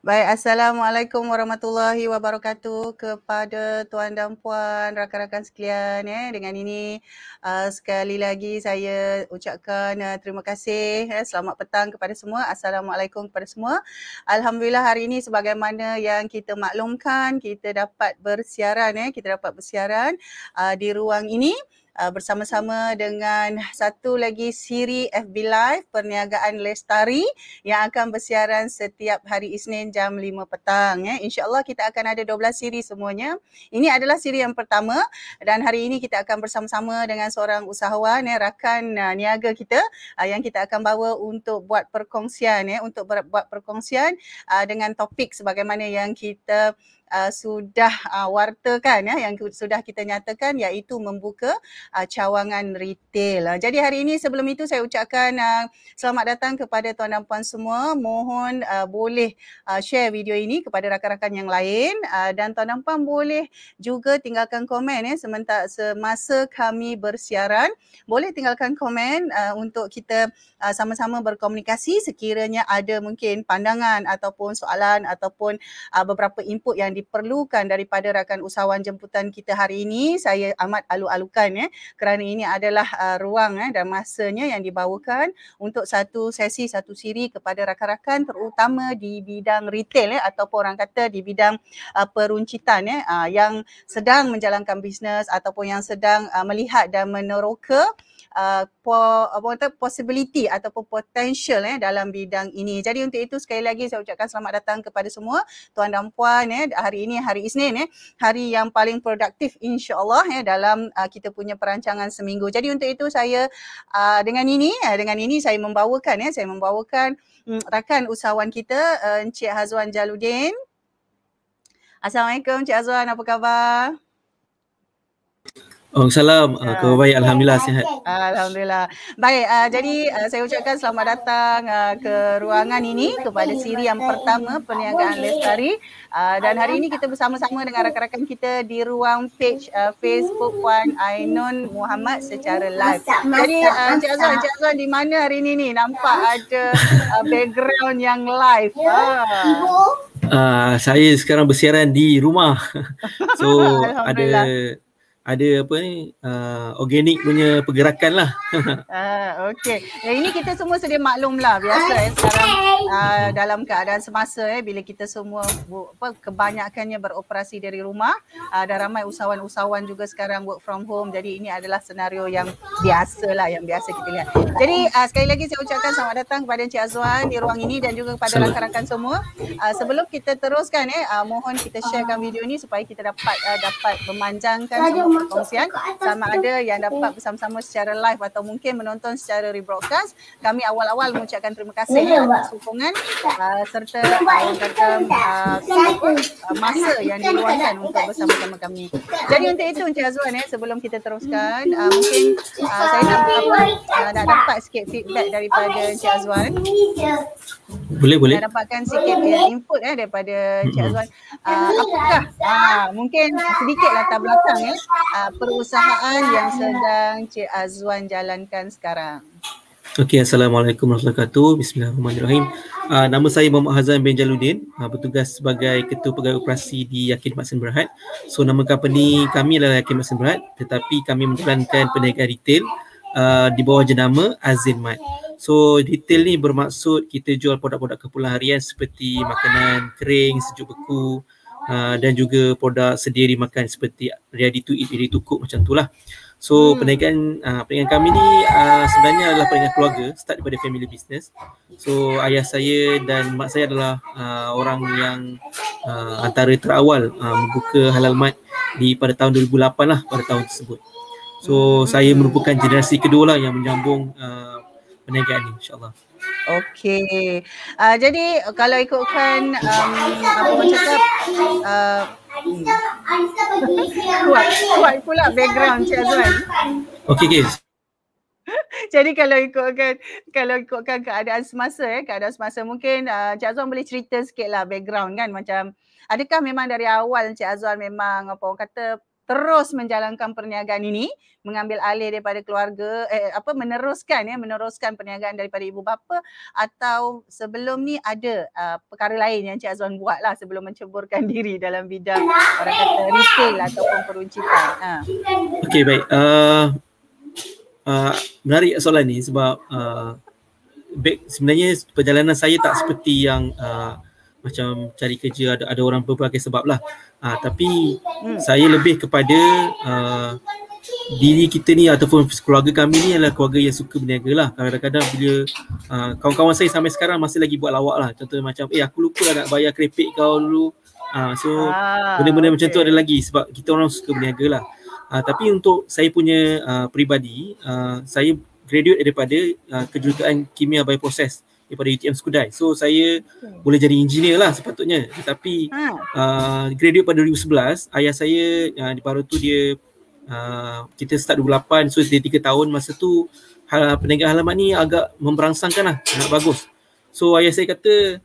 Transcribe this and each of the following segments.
Baik, Assalamualaikum warahmatullahi wabarakatuh kepada tuan dan puan, rakan-rakan sekalian. Dengan ini sekali lagi saya ucapkan terima kasih. Selamat petang kepada semua. Assalamualaikum kepada semua. Alhamdulillah hari ini sebagaimana yang kita maklumkan, kita dapat bersiaran di ruang ini. Bersama-sama dengan satu lagi siri FB Live Perniagaan Lestari yang akan bersiaran setiap hari Isnin jam 5 petang. InsyaAllah kita akan ada 12 siri semuanya. Ini adalah siri yang pertama dan hari ini kita akan bersama-sama dengan seorang usahawan, rakan niaga kita yang kita akan bawa untuk buat perkongsian, buat perkongsian dengan topik sebagaimana yang kita sudah wartakan, yang sudah kita nyatakan, iaitu membuka cawangan retail. Jadi hari ini sebelum itu saya ucapkan selamat datang kepada tuan dan puan semua. Mohon boleh share video ini kepada rakan-rakan yang lain dan tuan dan puan boleh juga tinggalkan komen semasa kami bersiaran. Boleh tinggalkan komen untuk kita sama-sama berkomunikasi sekiranya ada mungkin pandangan ataupun soalan ataupun beberapa input yang diperlukan daripada rakan usahawan jemputan kita hari ini. Saya amat alu-alukan kerana ini adalah ruang dan masanya yang dibawakan untuk satu sesi, satu siri kepada rakan-rakan terutama di bidang retail ataupun orang kata di bidang peruncitan yang sedang menjalankan bisnes ataupun yang sedang melihat dan meneroka possibility ataupun potential dalam bidang ini. Jadi untuk itu sekali lagi saya ucapkan selamat datang kepada semua tuan dan puan. Hari ini hari Isnin, hari yang paling produktif insya-Allah dalam kita punya perancangan seminggu. Jadi untuk itu saya dengan ini saya membawakan rakan usahawan kita Encik Hazwan Jaludin. Assalamualaikum Encik Hazwan, apa khabar? Salam, khabar baik, Alhamdulillah sihat. Alhamdulillah. Baik, jadi saya ucapkan selamat datang ke ruangan ini kepada siri yang pertama Perniagaan Lestari. Dan hari ini kita bersama-sama dengan rakan-rakan kita di ruang page Facebook Puan Ainun Muhammad secara live. Jadi Encik Azwan di mana hari ini ni? Nampak ada background yang live. Saya sekarang bersiaran di rumah. So ada apa ni, organik punya pergerakan lah. Okey. Ini kita semua sedia maklum lah, biasa sekarang dalam keadaan semasa bila kita semua kebanyakannya beroperasi dari rumah dan ramai usahawan-usahawan juga sekarang work from home. Jadi ini adalah senario yang biasa lah, yang biasa kita lihat. Jadi sekali lagi saya ucapkan selamat datang kepada Encik Azwan di ruang ini dan juga kepada rakan-rakan semua. Sebelum kita teruskan mohon kita sharekan video ini supaya kita dapat memanjangkan semua perkongsian, sama ada yang dapat bersama-sama secara live atau mungkin menonton secara rebroadcast. Kami awal-awal mengucapkan terima kasih atas sokongan serta masa yang diluangkan untuk bersama-sama kami. Jadi untuk itu Encik Azwan, sebelum kita teruskan, mungkin saya nak dapat sikit feedback daripada Encik Azwan. Boleh. Nak dapatkan sikit input daripada Encik Azwan. Apakah mungkin sedikit latar belakang perusahaan yang sedang Cik Azwan jalankan sekarang? Okey, Assalamualaikum warahmatullahi wabarakatuh. Bismillahirrahmanirrahim. Nama saya Muhammad Hazan bin Jaludin, bertugas sebagai Ketua Pegawai Operasi di Yakin Maksin Berhad. So nama company kami adalah Yakin Maksin Berhad, tetapi kami menjalankan perniagaan retail di bawah jenama Azin Mart. So retail ni bermaksud kita jual produk-produk keperluan harian seperti makanan kering, sejuk beku, dan juga produk sedia dimakan seperti ready to eat, ready to cook, macam tu lah. So perniagaan kami ni sebenarnya adalah perniagaan keluarga, start daripada family business. So ayah saya dan mak saya adalah orang yang antara terawal membuka Halal Mart pada tahun 2008 lah, pada tahun tersebut. So saya merupakan generasi kedua lah yang menyambung perniagaan ni, insyaAllah. Okey. Jadi kalau ikutkan apa orang cakap kuat pula background Cik Azwan. Okey guys. Jadi kalau ikutkan keadaan semasa mungkin Cik Azwan boleh cerita sikitlah background kan, macam adakah memang dari awal Cik Azwan memang apa orang kata terus menjalankan perniagaan ini, mengambil alih daripada keluarga, meneruskan perniagaan daripada ibu bapa, atau sebelum ni ada perkara lain yang Cik Azwan buat lah sebelum menceburkan diri dalam bidang orang kata retail ataupun peruncitan. Okey, baik. Menarik soalan ni sebab sebenarnya perjalanan saya tak seperti yang macam cari kerja, ada orang berbagai sebab lah. Tapi saya lebih kepada diri kita ni ataupun keluarga kami ni adalah keluarga yang suka berniaga lah. Kadang-kadang bila kawan-kawan saya sampai sekarang masih lagi buat lawak lah. Contohnya macam, aku lupa nak bayar krepek kau dulu. Benda-benda macam tu ada lagi sebab kita orang suka berniaga lah. Tapi untuk saya punya peribadi, saya graduate daripada kejuruteraan kimia bioproses daripada UTM Skudai. So saya boleh jadi engineer lah sepatutnya. Tetapi graduate pada 2011, ayah saya di baru tu dia kita start 2008, so dia 3 tahun. Masa tu perniagaan halaman ni agak memberangsangkan lah, nak bagus. So ayah saya kata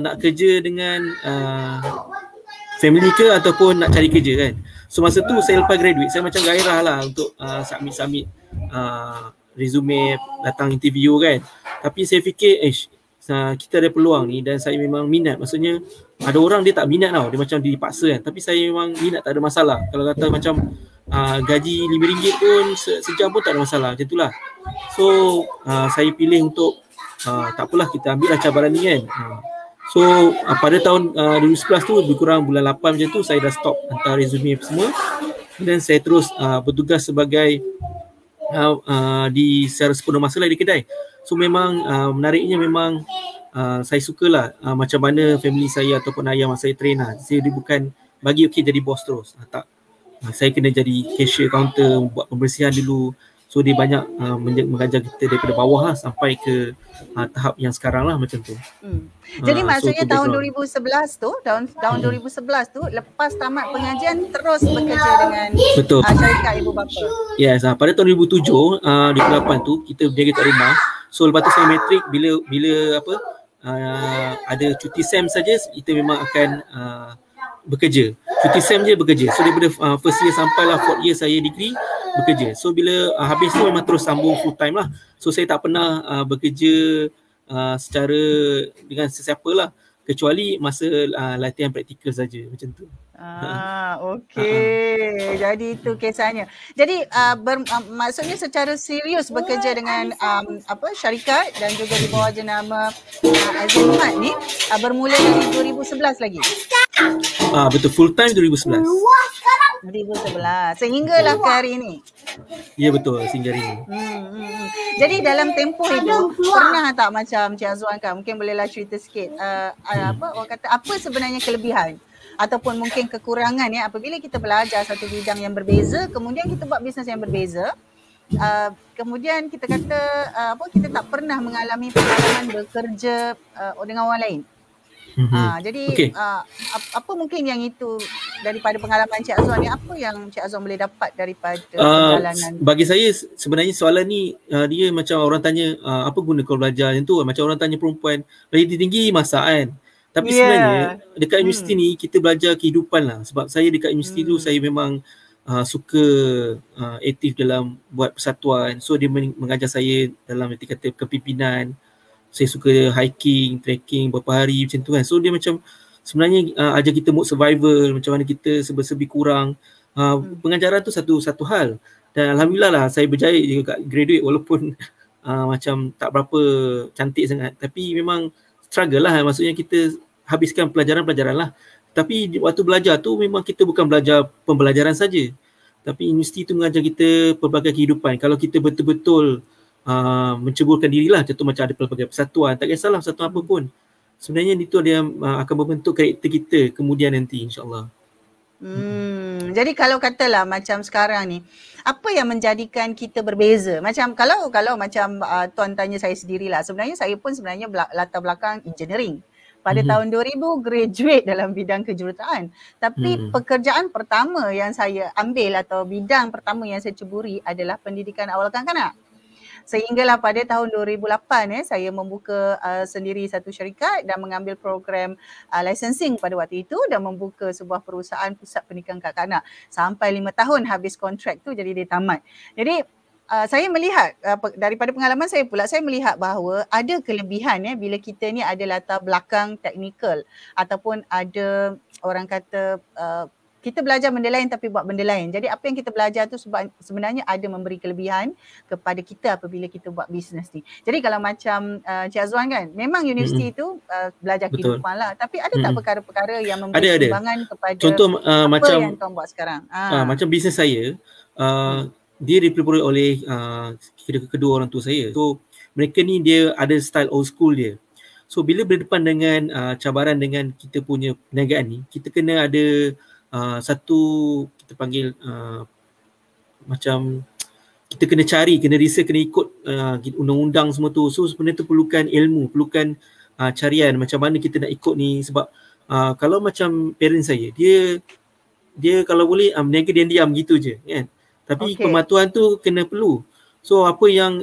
nak kerja dengan family ke ataupun nak cari kerja kan. So masa tu saya lepas graduate, saya macam gairah lah untuk submit resume, datang interview kan. Tapi saya fikir kita ada peluang ni dan saya memang minat. Maksudnya ada orang dia tak minat tau, dia macam dipaksa kan. Tapi saya memang minat, tak ada masalah. Kalau kata macam gaji RM5 pun sejam pun tak ada masalah, macam itulah. So saya pilih untuk tak apalah, kita ambil lah cabaran ni kan. So pada tahun 2011 tu, lebih kurang bulan 8 macam tu, saya dah stop hantar resume semua. Dan saya terus bertugas sebagai di secara sepenuh masa lah di kedai. So memang menariknya memang saya sukalah macam mana family saya ataupun ayah mak saya train lah. Dia bukan bagi jadi bos terus. Tak. Saya kena jadi cashier counter, buat pembersihan dulu. So dia banyak mengajar kita daripada bawah lah sampai ke tahap yang sekarang lah macam tu. Jadi maksudnya tahun 2011 tu, tahun 2011 tu lepas tamat pengajian terus bekerja dengan syarikat ibu bapa. Yes, pada tahun 2007, 2008 tu kita berniaga kat rumah. So lepas tu saya matrik, bila ada cuti SEM saja kita memang akan bekerja. Cuti SEM je bekerja. So daripada first year sampailah fourth year saya degree bekerja. So bila habis tu memang terus sambung full time lah. So saya tak pernah bekerja secara dengan sesiapa lah, kecuali masa latihan praktikal saja macam tu. Okey. Jadi itu kisahnya. Jadi maksudnya secara serius bekerja dengan syarikat dan juga di bawah jenama Azimuddin ni bermula dari 2011 lagi. Betul, full time 2011. 2011 sehinggalah ke hari ini. Ya betul, sehingga hari ini. Jadi dalam tempoh itu pernah tak macam Cik Azwan kan, mungkin bolehlah cerita sikit orang kata apa sebenarnya kelebihan ataupun mungkin kekurangan ya apabila kita belajar satu bidang yang berbeza, kemudian kita buat bisnes yang berbeza, kemudian kita kata kita tak pernah mengalami pengalaman bekerja dengan orang lain. Jadi apa mungkin yang itu daripada pengalaman Cik Azwan ni, apa yang Cik Azwan boleh dapat daripada perjalanan? Bagi saya sebenarnya soalan ni dia macam orang tanya apa guna kau belajar macam tu, macam orang tanya perempuan belajar tinggi masak kan. Tapi sebenarnya dekat universiti ni kita belajar kehidupan lah. Sebab saya dekat universiti tu saya memang suka aktif dalam buat persatuan. So dia mengajar saya dalam arti kata kepimpinan. Saya suka hiking, trekking beberapa hari macam tu kan. So dia macam sebenarnya ajar kita mood survival, macam mana kita serba-serbi kurang. Pengajaran tu satu hal. Dan alhamdulillah lah saya berjaya juga kat graduate walaupun macam tak berapa cantik sangat. Tapi memang struggle lah, maksudnya kita habiskan pelajaran-pelajaran lah. Tapi waktu belajar tu memang kita bukan belajar pembelajaran saja. Tapi universiti tu mengajar kita pelbagai kehidupan. Kalau kita betul-betul menceburkan dirilah, contoh macam ada pelbagai persatuan, tak kisahlah persatuan apa pun. Sebenarnya itu dia akan membentuk karakter kita kemudian nanti insyaAllah. Jadi kalau katalah macam sekarang ni, apa yang menjadikan kita berbeza? Macam kalau macam tuan tanya saya sendirilah, sebenarnya saya pun sebenarnya latar belakang engineering. Pada tahun 2000 graduate dalam bidang kejuruteraan. Tapi pekerjaan pertama yang saya ambil atau bidang pertama yang saya ceburi adalah pendidikan awal kanak-kanak. Sehinggalah pada tahun 2008 saya membuka sendiri satu syarikat dan mengambil program licensing pada waktu itu dan membuka sebuah perusahaan pusat pendidikan kanak-kanak. Sampai 5 tahun habis kontrak tu, jadi dia tamat. Jadi saya melihat daripada pengalaman saya pula, saya melihat bahawa ada kelebihan bila kita ni ada latar belakang teknikal ataupun ada orang kata kita belajar benda lain tapi buat benda lain. Jadi apa yang kita belajar tu sebenarnya ada memberi kelebihan kepada kita apabila kita buat bisnes ni. Jadi kalau macam Cik Azwan kan, memang universiti tu belajar kehidupan lah. Tapi ada tak perkara-perkara yang memberi perkembangan kepada contoh, apa macam, yang tuan buat sekarang? Macam bisnes saya, dia dipelopori oleh kedua orang tua saya. So mereka ni dia ada style old school dia. So bila berdepan dengan cabaran dengan kita punya perniagaan ni, kita kena ada satu kita panggil macam kita kena cari, kena research, kena ikut undang-undang semua tu. So sebenarnya tu perlukan ilmu, perlukan carian macam mana kita nak ikut ni. Sebab kalau macam parent saya, dia kalau boleh berniaga diam-diam gitu je kan. Tapi pematuhan tu kena perlu. So apa yang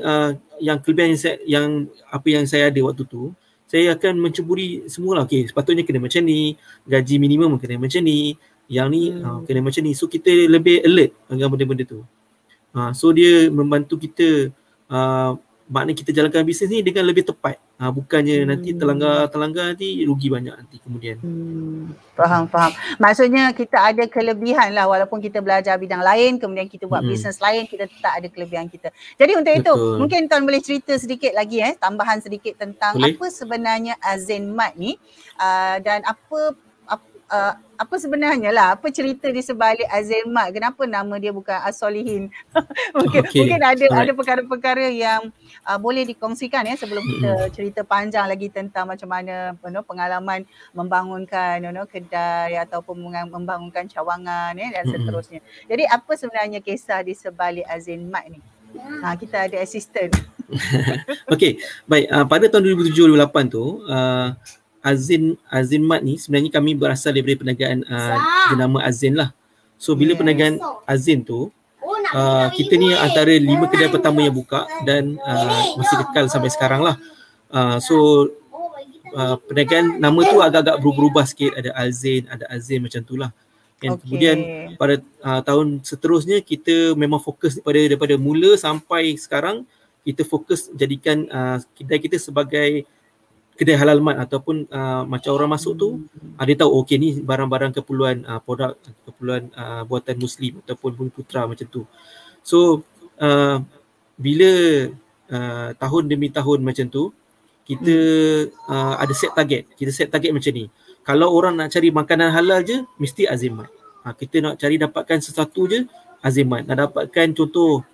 kelebihan yang apa yang saya ada waktu tu, saya akan mencuburi semualah. Okey, sepatutnya kena macam ni, gaji minimum kena macam ni, yang ni kena macam ni. So kita lebih alert dengan benda-benda tu. So dia membantu kita, maknanya kita jalankan bisnes ni dengan lebih tepat. Bukannya nanti terlanggar nanti rugi banyak nanti kemudian. Faham. Maksudnya kita ada kelebihan lah walaupun kita belajar bidang lain, kemudian kita buat bisnes lain, kita tetap ada kelebihan kita. Jadi untuk itu, mungkin tuan boleh cerita sedikit lagi tambahan sedikit tentang apa sebenarnya Azinmat ni dan apa sebenarnya lah, apa cerita di sebalik Azinmat, kenapa nama dia bukan As-Solihin? Mungkin ada perkara-perkara yang boleh dikongsikan sebelum kita cerita panjang lagi tentang macam mana pengalaman membangunkan kedai ataupun membangunkan cawangan dan seterusnya. Jadi apa sebenarnya kisah di sebalik Azinmat ni? Kita ada assistant. Okey, baik. Pada tahun 2007-2008 tu, Azinmat ni sebenarnya kami berasal daripada perniagaan bernama Azin lah. So bila perniagaan Azin tu, kita ni antara 5 kedai pertama yang buka dan masih kekal sampai sekarang lah. So perniagaan nama tu agak-agak berubah sikit, ada Alzin, ada Azin macam tu lah. And kemudian pada tahun seterusnya kita memang fokus daripada mula sampai sekarang, kita fokus jadikan kedai kita sebagai kedai halal mat ataupun macam orang masuk tu dia tahu okey ni barang-barang keperluan produk keperluan buatan muslim ataupun bumi putra macam tu. So bila tahun demi tahun macam tu kita ada set target. Kita set target macam ni. Kalau orang nak cari makanan halal je mesti Azinmat. Kita nak cari dapatkan sesuatu je Azinmat. Nak dapatkan contoh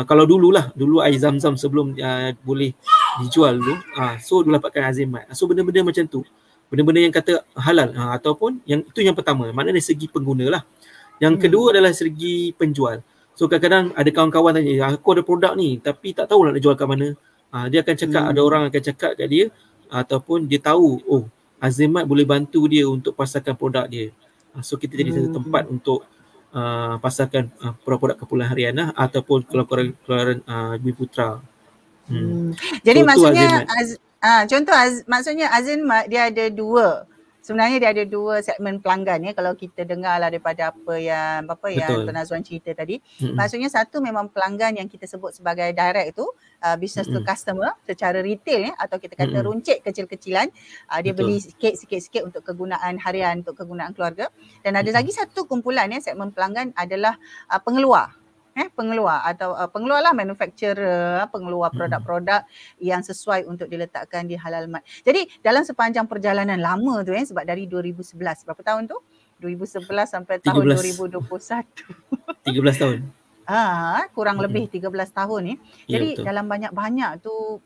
kalau dulu air zam-zam sebelum boleh dijual dulu, so dulu dapatkan Azinmat. So benda-benda macam tu, benda-benda yang kata halal ataupun yang itu yang pertama, maknanya dari segi pengguna lah. Yang kedua adalah segi penjual. So kadang-kadang ada kawan-kawan tanya, aku ada produk ni tapi tak tahu nak jual kat mana. Dia akan cakap, ada orang akan cakap kat dia ataupun dia tahu Azinmat boleh bantu dia untuk pasarkan produk dia. So kita jadi satu tempat untuk pasarkan produk-produk keperluan harian lah ataupun keluaran bumi putra. Jadi so, maksudnya maksudnya Azinmat dia ada dua. Sebenarnya dia ada dua segmen pelanggan kalau kita dengar lah daripada apa yang Tuan Azwan cerita tadi. Maksudnya satu memang pelanggan yang kita sebut sebagai direct tu, business to customer secara retail atau kita kata runcit kecil-kecilan. Dia beli sikit-sikit untuk kegunaan harian, untuk kegunaan keluarga. Dan ada lagi satu kumpulan segmen pelanggan adalah pengeluar. Pengeluar atau pengeluar lah, manufacturer, pengeluar produk-produk yang sesuai untuk diletakkan di Halal Mat. Jadi dalam sepanjang perjalanan lama tu sebab dari 2011, berapa tahun tu? 2011 sampai tahun 2021. 13 tahun. Kurang lebih 13 tahun ni. Jadi dalam banyak-banyak tu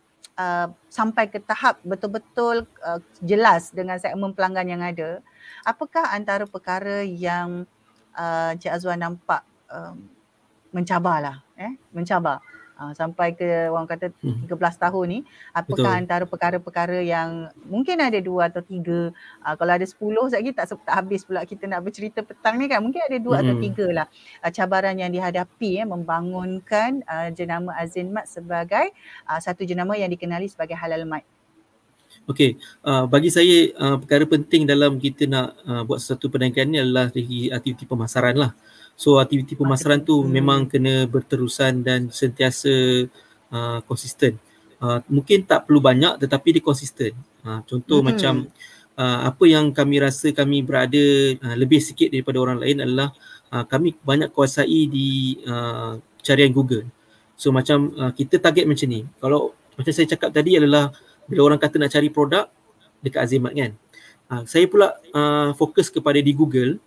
sampai ke tahap betul-betul jelas dengan segmen pelanggan yang ada. Apakah antara perkara yang Cik Azwan nampak mencabar lah, mencabar sampai ke orang kata 13 tahun ni, apakah Betul. antara perkara-perkara yang mungkin ada 2 atau 3, kalau ada 10 sekejap lagi tak habis pula kita nak bercerita petang ni kan, mungkin ada 2 atau 3 lah cabaran yang dihadapi membangunkan jenama Azin Mat sebagai satu jenama yang dikenali sebagai halal mat. Okey, bagi saya perkara penting dalam kita nak buat sesuatu perniagaan ni adalah aktiviti pemasaran lah. So aktiviti pemasaran tu memang kena berterusan dan sentiasa konsisten. Mungkin tak perlu banyak tetapi dia konsisten. Contoh macam apa yang kami rasa kami berada lebih sikit daripada orang lain adalah kami banyak kuasai di carian Google. So macam kita target macam ni. Kalau macam saya cakap tadi adalah bila orang kata nak cari produk dekat Azin Mat kan. Saya pula fokus kepada di Google.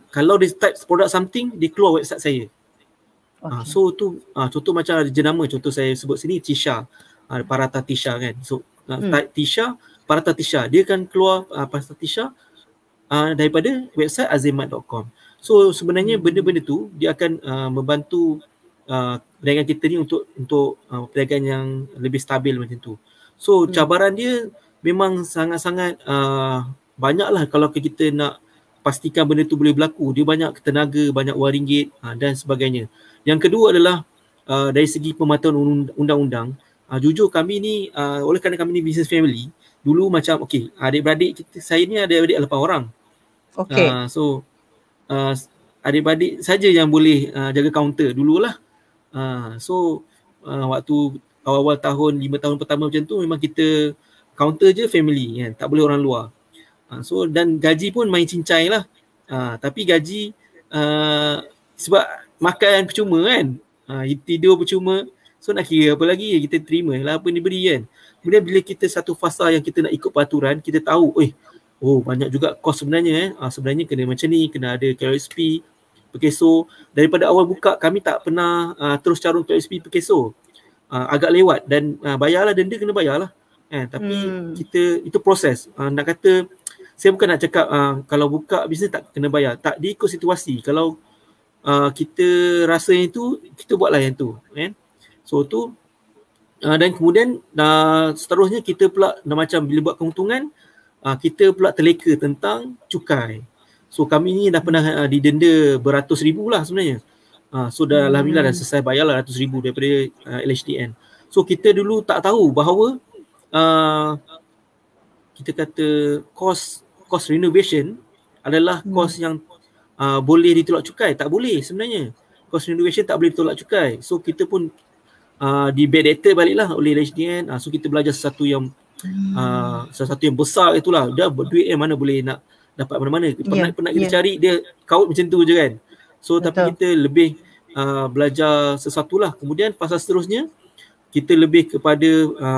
Kalau dia type produk something, dia keluar website saya. So tu contoh macam ada jenama, contoh saya sebut sini Tisha, Parata Tisha kan. So type Tisha, Parata Tisha, dia akan keluar Parata Tisha daripada website azinmat.com. So sebenarnya benda-benda tu dia akan membantu perniagaan kita ni untuk perniagaan yang lebih stabil macam tu. So cabaran dia memang sangat-sangat banyak lah kalau kita nak pastikan benda tu boleh berlaku. Dia banyak tenaga, banyak wang ringgit dan sebagainya. Yang kedua adalah dari segi pematuhan undang-undang. Jujur kami ni, oleh kerana kami ni business family, dulu macam adik-beradik saya ni ada adik 8 orang. So adik-beradik saja yang boleh jaga kaunter dululah. So waktu awal-awal tahun 5 tahun pertama macam tu memang kita counter je family kan, tak boleh orang luar. So dan gaji pun main cincai lah. Tapi gaji sebab makan percuma kan, tidur percuma, so nak kira apa lagi, kita terima lah apa yang diberi kan. Kemudian bila kita satu fasa yang kita nak ikut peraturan, kita tahu banyak juga kos sebenarnya sebenarnya kena macam ni, kena ada KLSP per keso. Daripada awal buka kami tak pernah terus carun KLSP per keso. Agak lewat dan bayarlah, denda kena bayarlah. Tapi kita itu proses. Nak kata saya bukan nak cakap kalau buka bisnes tak kena bayar. Tak, dia ikut situasi. Kalau kita rasa yang tu, kita buatlah yang tu kan. So tu dan kemudian seterusnya kita pula macam bila buat keuntungan, kita pula terleka tentang cukai. So kami ni dah pernah didenda beratus ribu lah sebenarnya. So dah alhamdulillah dah selesai bayar lah ratus ribu daripada LHDN. So kita dulu tak tahu bahawa kita kata kos renovation adalah kos yang boleh ditolak cukai. Tak boleh sebenarnya. Kos renovation tak boleh ditolak cukai. So kita pun di backdated baliklah oleh LHDN. So kita belajar sesuatu yang besar itulah. Dah duit mana boleh nak dapat mana-mana. Penat kita cari dia kaut macam tu je kan. So tapi kita lebih belajar sesuatu lah. Kemudian fasa seterusnya kita lebih kepada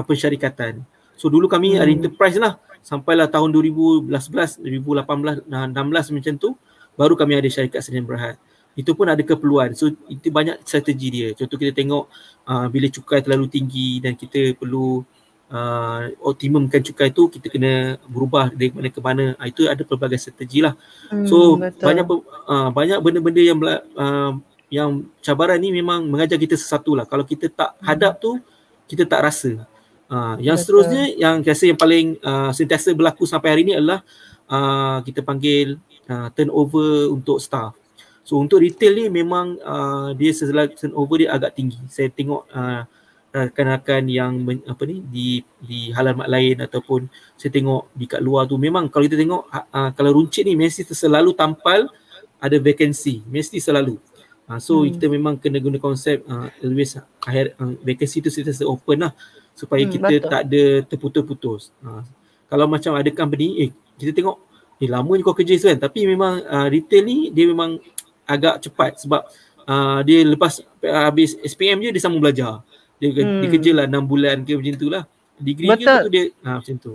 pensyarikatan. So dulu kami ada enterprise lah. Sampailah tahun 2011, 2018, 16 macam tu, baru kami ada syarikat Sdn Bhd. Itu pun ada keperluan. So itu banyak strategi dia. Contoh kita tengok bila cukai terlalu tinggi dan kita perlu optimumkan cukai tu, kita kena berubah dari mana ke mana. Itu ada pelbagai strategi lah. So banyak benda-benda yang cabaran ni memang mengajar kita sesuatu lah. Kalau kita tak hadap tu, kita tak rasa. Yang seterusnya yang rasa yang paling sentiasa berlaku sampai hari ni adalah kita panggil turnover untuk staff. So untuk retail ni memang dia turnover dia agak tinggi. Saya tengok rakan-rakan yang di halal mat lain ataupun saya tengok di kat luar tu, memang kalau kita tengok kalau runcit ni mesti selalu tampal ada vacancy, mesti selalu. So kita memang kena guna konsep always vacancy tu sentiasa open lah, supaya kita tak ada terputus-putus. Kalau macam ada company, kita tengok lama ni kau kerja tu kan, tapi memang retail ni dia memang agak cepat sebab dia lepas habis SPM je dia sambung belajar. Dia kerja lah 6 bulan ke macam tu lah. Degree ke tu dia macam tu.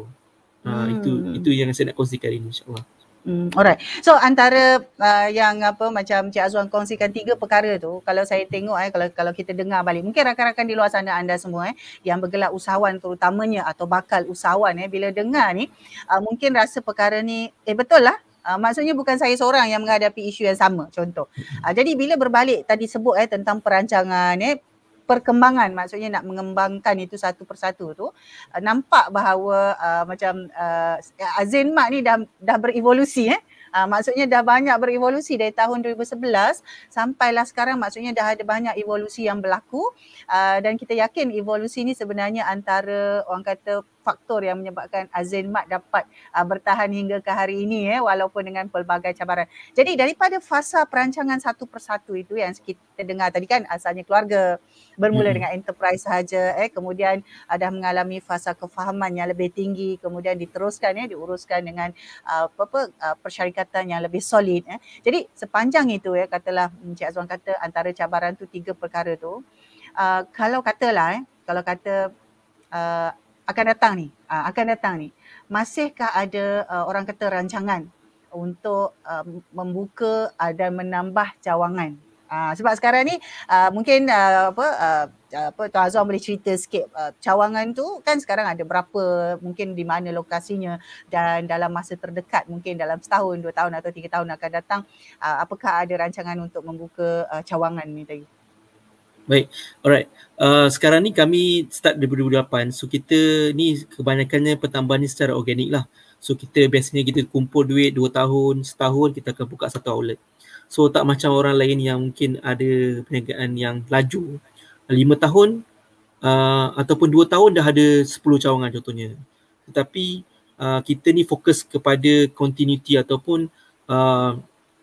Itu yang saya nak kongsikan ini, insyaAllah. Alright. So antara yang macam Cik Azwan kongsikan 3 perkara tu, kalau saya tengok kalau kita dengar balik, mungkin rakan-rakan di luar sana anda semua yang bergerak usahawan terutamanya atau bakal usahawan bila dengar ni mungkin rasa perkara ni betul lah. Maksudnya bukan saya seorang yang menghadapi isu yang sama, contoh. Jadi bila berbalik tadi sebut tentang perancangan perkembangan, maksudnya nak mengembangkan itu satu persatu tu, nampak bahawa macam Azin Mak ni dah berevolusi maksudnya dah banyak berevolusi dari tahun 2011 sampailah sekarang, maksudnya dah ada banyak evolusi yang berlaku dan kita yakin evolusi ni sebenarnya antara orang kata faktor yang menyebabkan Azin Mak dapat bertahan hingga ke hari ini walaupun dengan pelbagai cabaran. Jadi daripada fasa perancangan satu persatu itu yang kita dengar tadi kan, asalnya keluarga, bermula dengan enterprise sahaja, kemudian dah mengalami fasa kefahaman yang lebih tinggi, kemudian diteruskan diuruskan dengan persyarikatan yang lebih solid. Jadi sepanjang itu katalah Encik Azwan kata antara cabaran tu 3 perkara tu, kalau katalah kalau kata akan datang ni, masihkah ada orang kata rancangan untuk membuka dan menambah cawangan? Sebab sekarang ni mungkin Tuan Azwan boleh cerita sikit cawangan tu kan sekarang ada berapa, mungkin di mana lokasinya, dan dalam masa terdekat mungkin dalam setahun, 2 tahun atau 3 tahun akan datang, apakah ada rancangan untuk membuka cawangan ni tadi? Baik, alright. Sekarang ni kami start dari 2008. So kita ni kebanyakannya pertambahan ni secara organik lah. So kita biasanya kita kumpul duit 2 tahun, setahun kita akan buka satu outlet. So tak macam orang lain yang mungkin ada perniagaan yang laju. 5 tahun ataupun 2 tahun dah ada 10 cawangan contohnya. Tetapi kita ni fokus kepada continuity ataupun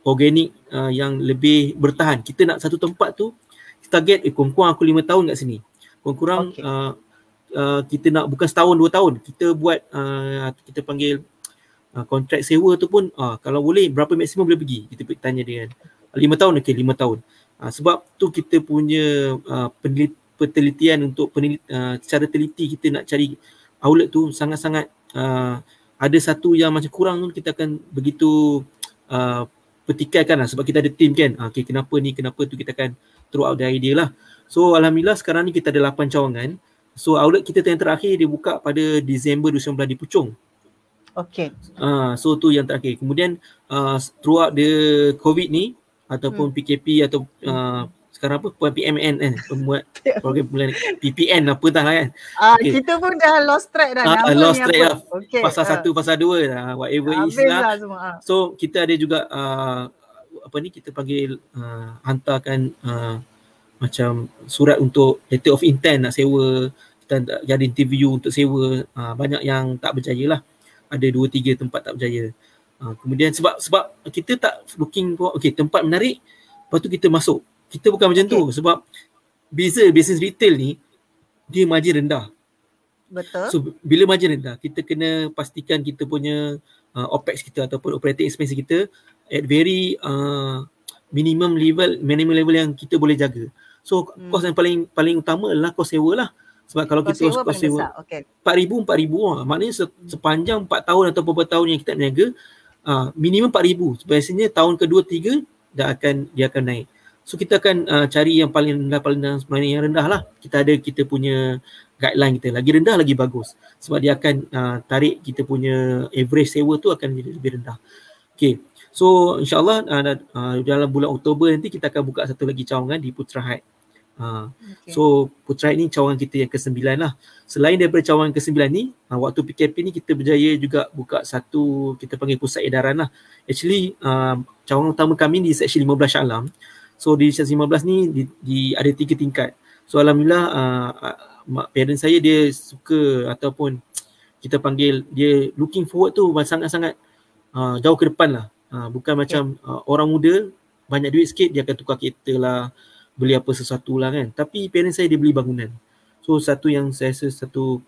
organik yang lebih bertahan. Kita nak satu tempat tu target kurang-kurang aku 5 tahun kat sini. Kurang-kurang kita nak bukan setahun 2 tahun. Kita buat kita panggil kontrak sewa tu pun kalau boleh berapa maksimum boleh pergi. Kita tanya dia kan. 5 tahun okey 5 tahun. Sebab tu kita punya penelitian untuk secara teliti kita nak cari outlet tu sangat-sangat ada satu yang macam kurang tu kita akan begitu petikaikan lah sebab kita ada team kan. Okay, kenapa ni, kenapa tu kita akan throw out the idea lah. So Alhamdulillah sekarang ni kita ada 8 cawangan. So outlet kita yang terakhir dia buka pada Disember 2019 di Puchong. Okay. So tu yang terakhir. Kemudian throughout the COVID ni ataupun PKP atau sekarang apa PMN kan, pembuat program bulan PPN apa dah lah kan. Kita pun dah lost track dah. Lost track dah. Fasa 1, fasa 2 dah, whatever is lah. So kita ada juga kita panggil hantarkan macam surat untuk letter of intent nak sewa. Kita ada interview untuk sewa. Banyak yang tak berjaya lah. Ada 2-3 tempat tak berjaya. Kemudian sebab kita tak looking for tempat menarik, lepas tu kita masuk. Kita bukan macam tu sebab business retail ni dia margin rendah. Betul. So bila margin rendah, kita kena pastikan kita punya OPEX kita ataupun operating expense kita at very minimum level yang kita boleh jaga. So kos yang paling utama adalah kos sewa lah. Sebab kalau kita kos sewa 4,000 maknanya sepanjang 4 tahun atau beberapa tahun yang kita berniaga minimum 4,000. Biasanya tahun kedua 3 dia akan naik. So kita akan cari yang paling rendah lah. Kita punya guideline kita. Lagi rendah lagi bagus. Sebab dia akan tarik kita punya average sewa tu akan jadi lebih rendah. Okay. So insyaAllah dalam bulan Oktober nanti kita akan buka satu lagi cawangan di Putra Heights. So Putra Heights ni cawangan kita yang ke-9 lah. Selain daripada cawangan ke-9 ni, waktu PKP ni kita berjaya juga buka satu kita panggil pusat edaran lah. Actually cawangan utama kami di seksi 15 Shah Alam. So di seksi 15 ni ada 3 tingkat. So Alhamdulillah parent saya dia suka ataupun kita panggil dia looking forward tu sangat-sangat jauh ke depan lah. Bukan macam orang muda banyak duit sikit dia akan tukar kereta lah, beli apa sesuatu lah kan. Tapi parent saya dia beli bangunan. So satu yang saya rasa satu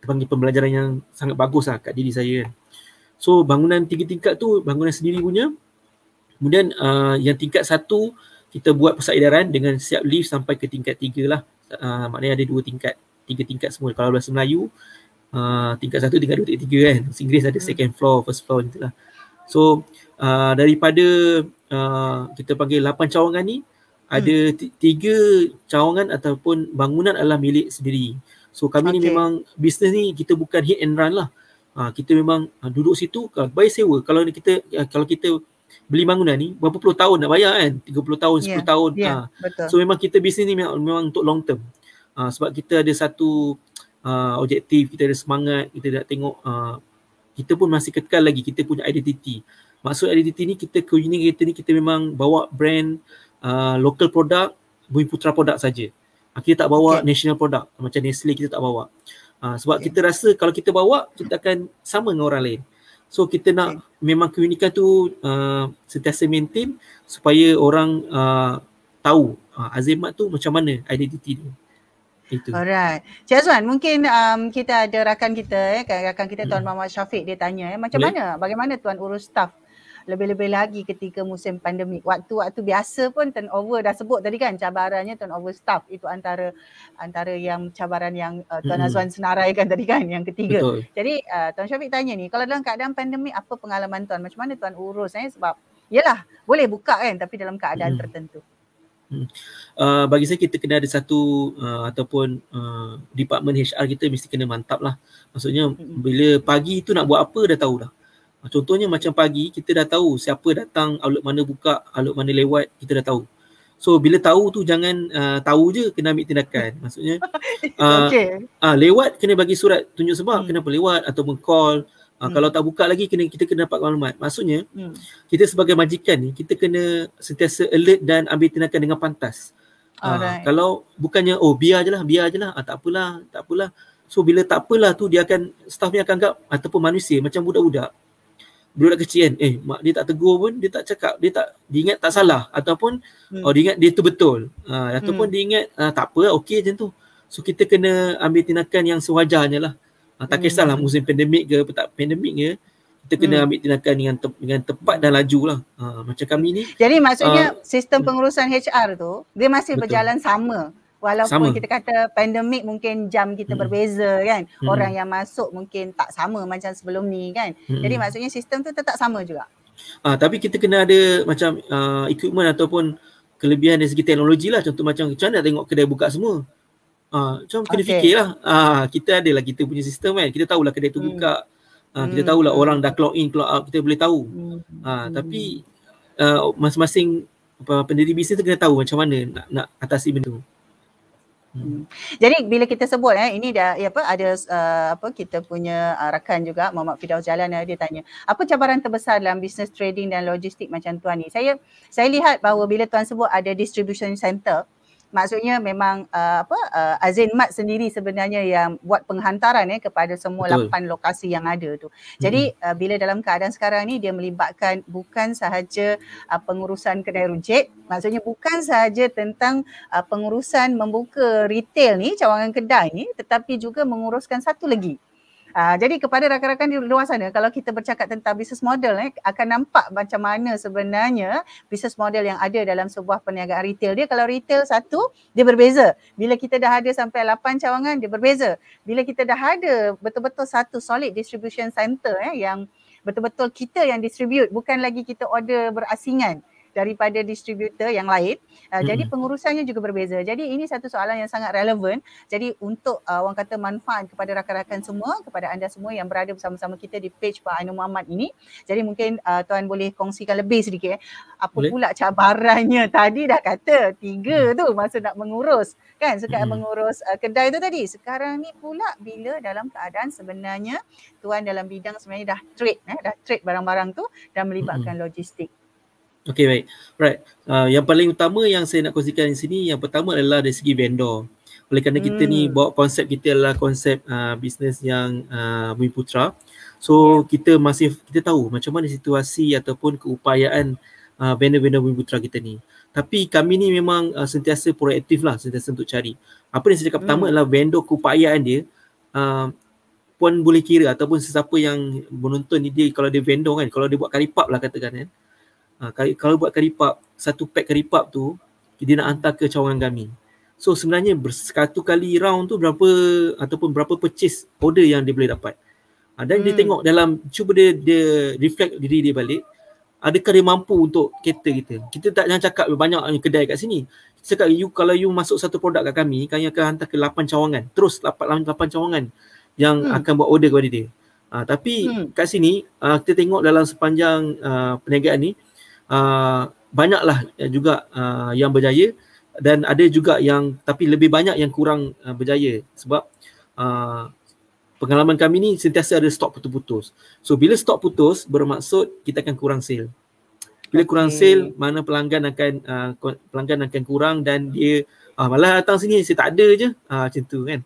panggil pembelajaran yang sangat bagus lah kat diri saya kan. So bangunan 3 tingkat tu bangunan sendiri punya. Kemudian yang tingkat 1 kita buat pusat edaran dengan siap lift sampai ke tingkat 3 lah. Maknanya ada 2 tingkat, 3 tingkat semua. Kalau bahasa Melayu tingkat 1, tingkat 2, tingkat 3 kan. Bahasa Inggeris ada second floor, first floor gitu lah. So daripada kita panggil 8 cawangan ni ada 3 cawangan ataupun bangunan adalah milik sendiri. So kami ni memang bisnes ni kita bukan hit and run lah. Kita memang duduk situ bayar sewa. Kalau kita beli bangunan ni berapa puluh tahun nak bayar kan, 30 tahun 10 tahun. So memang kita bisnes ni memang untuk long term. Sebab kita ada satu objektif, kita ada semangat, kita nak tengok kita pun masih kekal lagi, kita punya identiti. Maksud identiti ni kita kita memang bawa brand local product, Bumiputra product saja. Kita tak bawa national product macam Nestle, kita tak bawa. Sebab kita rasa kalau kita bawa, kita akan sama dengan orang lain. So kita nak memang keunikan tu sentiasa maintain supaya orang tahu Azimat tu macam mana identiti dia. Itu. Alright. Cik Azwan, mungkin kita ada rakan kita rakan kita Tuan Muhammad Syafiq, dia tanya macam mana, bagaimana Tuan urus staff lebih-lebih lagi ketika musim pandemik. Waktu biasa pun turnover, dah sebut tadi kan cabarannya turnover staff, itu antara yang cabaran yang Tuan Azwan senaraikan tadi kan, yang ketiga. Betul. Jadi Tuan Syafiq tanya ni, kalau dalam keadaan pandemik apa pengalaman Tuan, macam mana Tuan urus sebab yelah boleh buka kan tapi dalam keadaan tertentu. Bagi saya kita kena ada satu ataupun department HR kita mesti kena mantap lah. Maksudnya bila pagi tu nak buat apa dah tahu dah. Contohnya macam pagi kita dah tahu siapa datang, outlet mana buka, outlet mana lewat, kita dah tahu. So bila tahu tu jangan tahu je, kena ambil tindakan. Maksudnya lewat kena bagi surat tunjuk sebab kenapa lewat ataupun call. Kalau tak buka lagi kita kena dapat maklumat. Maksudnya kita sebagai majikan ni kita kena sentiasa alert dan ambil tindakan dengan pantas. Kalau bukannya biar je lah, tak apalah. So bila tak apalah tu staff ni akan anggap ataupun manusia macam budak kecil kan. Mak dia tak tegur pun, dia tak cakap, dia ingat tak salah ataupun dia ingat dia tu betul. Ataupun dia ingat tak apa, okey macam tu. So kita kena ambil tindakan yang sewajarnya lah. Tak kisahlah musim pandemik ke tak pandemik ke, kita kena ambil tindakan dengan tepat dan laju lah. Macam kami ni. Jadi maksudnya sistem pengurusan HR tu dia masih berjalan sama. Walaupun kita kata pandemik mungkin jam kita berbeza kan. Orang yang masuk mungkin tak sama macam sebelum ni kan. Jadi maksudnya sistem tu tetap sama juga. Tapi kita kena ada macam equipment ataupun kelebihan dari segi teknologi lah. Contoh macam mana nak tengok kedai buka semua. Macam kena fikirlah. Kita adalah kita punya sistem kan. Kita tahulah kedai tu buka. Kita tahulah orang dah clock in, clock out, kita boleh tahu. Tapi masing-masing pendiri bisnes tu kena tahu macam mana nak atasi benda tu. Jadi bila kita sebut ini dah ada kita punya rakan juga Muhammad Firdaus Jalan, dia tanya apa cabaran terbesar dalam bisnes trading dan logistik macam tuan ni. Saya lihat bahawa bila tuan sebut ada distribution center, maksudnya memang Azimat sendiri sebenarnya yang buat penghantaran kepada semua 8 lokasi yang ada tu. Jadi bila dalam keadaan sekarang ni dia melibatkan bukan sahaja pengurusan kedai runcit, maksudnya bukan sahaja tentang pengurusan membuka retail ni, cawangan kedai ni, tetapi juga menguruskan satu lagi. Jadi kepada rakan-rakan di luar sana, kalau kita bercakap tentang business model akan nampak macam mana sebenarnya business model yang ada dalam sebuah perniagaan retail. Dia kalau retail satu, dia berbeza. Bila kita dah ada sampai 8 cawangan, dia berbeza. Bila kita dah ada betul-betul satu solid distribution center yang betul-betul kita yang distribute, bukan lagi kita order berasingan daripada distributor yang lain. Jadi pengurusannya juga berbeza. Jadi ini satu soalan yang sangat relevan. Jadi untuk orang kata manfaat kepada rakan-rakan semua, kepada anda semua yang berada bersama-sama kita di page Pak Ainul Muhammad ini. Jadi mungkin tuan boleh kongsikan lebih sedikit apa pula cabarannya. Tadi dah kata 3 tu masa nak mengurus kan, sekarang mengurus kedai tu tadi. Sekarang ni pula bila dalam keadaan sebenarnya tuan dalam bidang sebenarnya dah trade barang-barang tu dan melibatkan logistik. Okey, baik. Right. Yang paling utama yang saya nak kongsikan di sini, yang pertama adalah dari segi vendor. Oleh kerana kita ni bawa konsep kita adalah konsep bisnes yang Bumiputra. So kita tahu macam mana situasi ataupun keupayaan vendor-vendor Bumiputra kita ni. Tapi kami ni memang sentiasa proaktif lah, sentiasa untuk cari. Apa yang saya cakap pertama adalah vendor keupayaan dia. Puan boleh kira ataupun sesiapa yang menonton ni, dia kalau dia vendor kan, kalau dia buat karipap lah katakan kan. Kalau buat karipap, satu pack karipap tu dia nak hantar ke cawangan kami. So sebenarnya satu kali round tu berapa purchase order yang dia boleh dapat. Dan dia tengok dalam, cuba dia reflect diri dia balik, adakah dia mampu untuk cater kita. Kita jangan cakap banyak kedai kat sini. Kita cakap kalau you masuk satu produk kat kami akan hantar ke 8 cawangan. Terus 8 cawangan yang akan buat order kepada dia. Tapi kat sini kita tengok dalam sepanjang perniagaan ni, banyaklah juga yang berjaya. dan ada juga yang, tapi lebih banyak yang kurang berjaya sebab pengalaman kami ni sentiasa ada stok putus-putus. So bila stok putus bermaksud kita akan kurang sale. Bila kurang sale, mana pelanggan akan kurang dan dia malah datang sini saya tak ada je. Macam tu kan.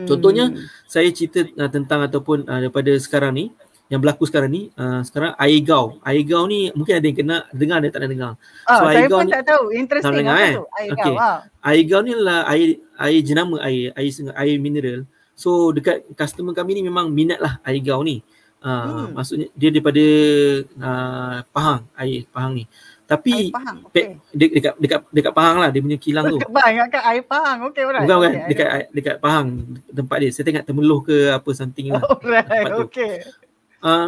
Contohnya saya cerita tentang ataupun daripada sekarang ni, yang berlaku sekarang ni, sekarang air gau. Air gau ni mungkin ada yang kena dengar, ada yang tak nak dengar. So saya pun tak tahu. Interesting apa tu air gau. Air gau ni adalah air jenama air mineral. So dekat customer kami ni memang minat lah air gau ni. Maksudnya dia daripada Pahang, air Pahang ni. Tapi dekat Pahang lah dia punya kilang tu. Dekat Pahang kat air Pahang. Okey, alright. Bukan, dekat Pahang tempat dia. Saya tengok Temeloh ke apa something lah. Alright, okey.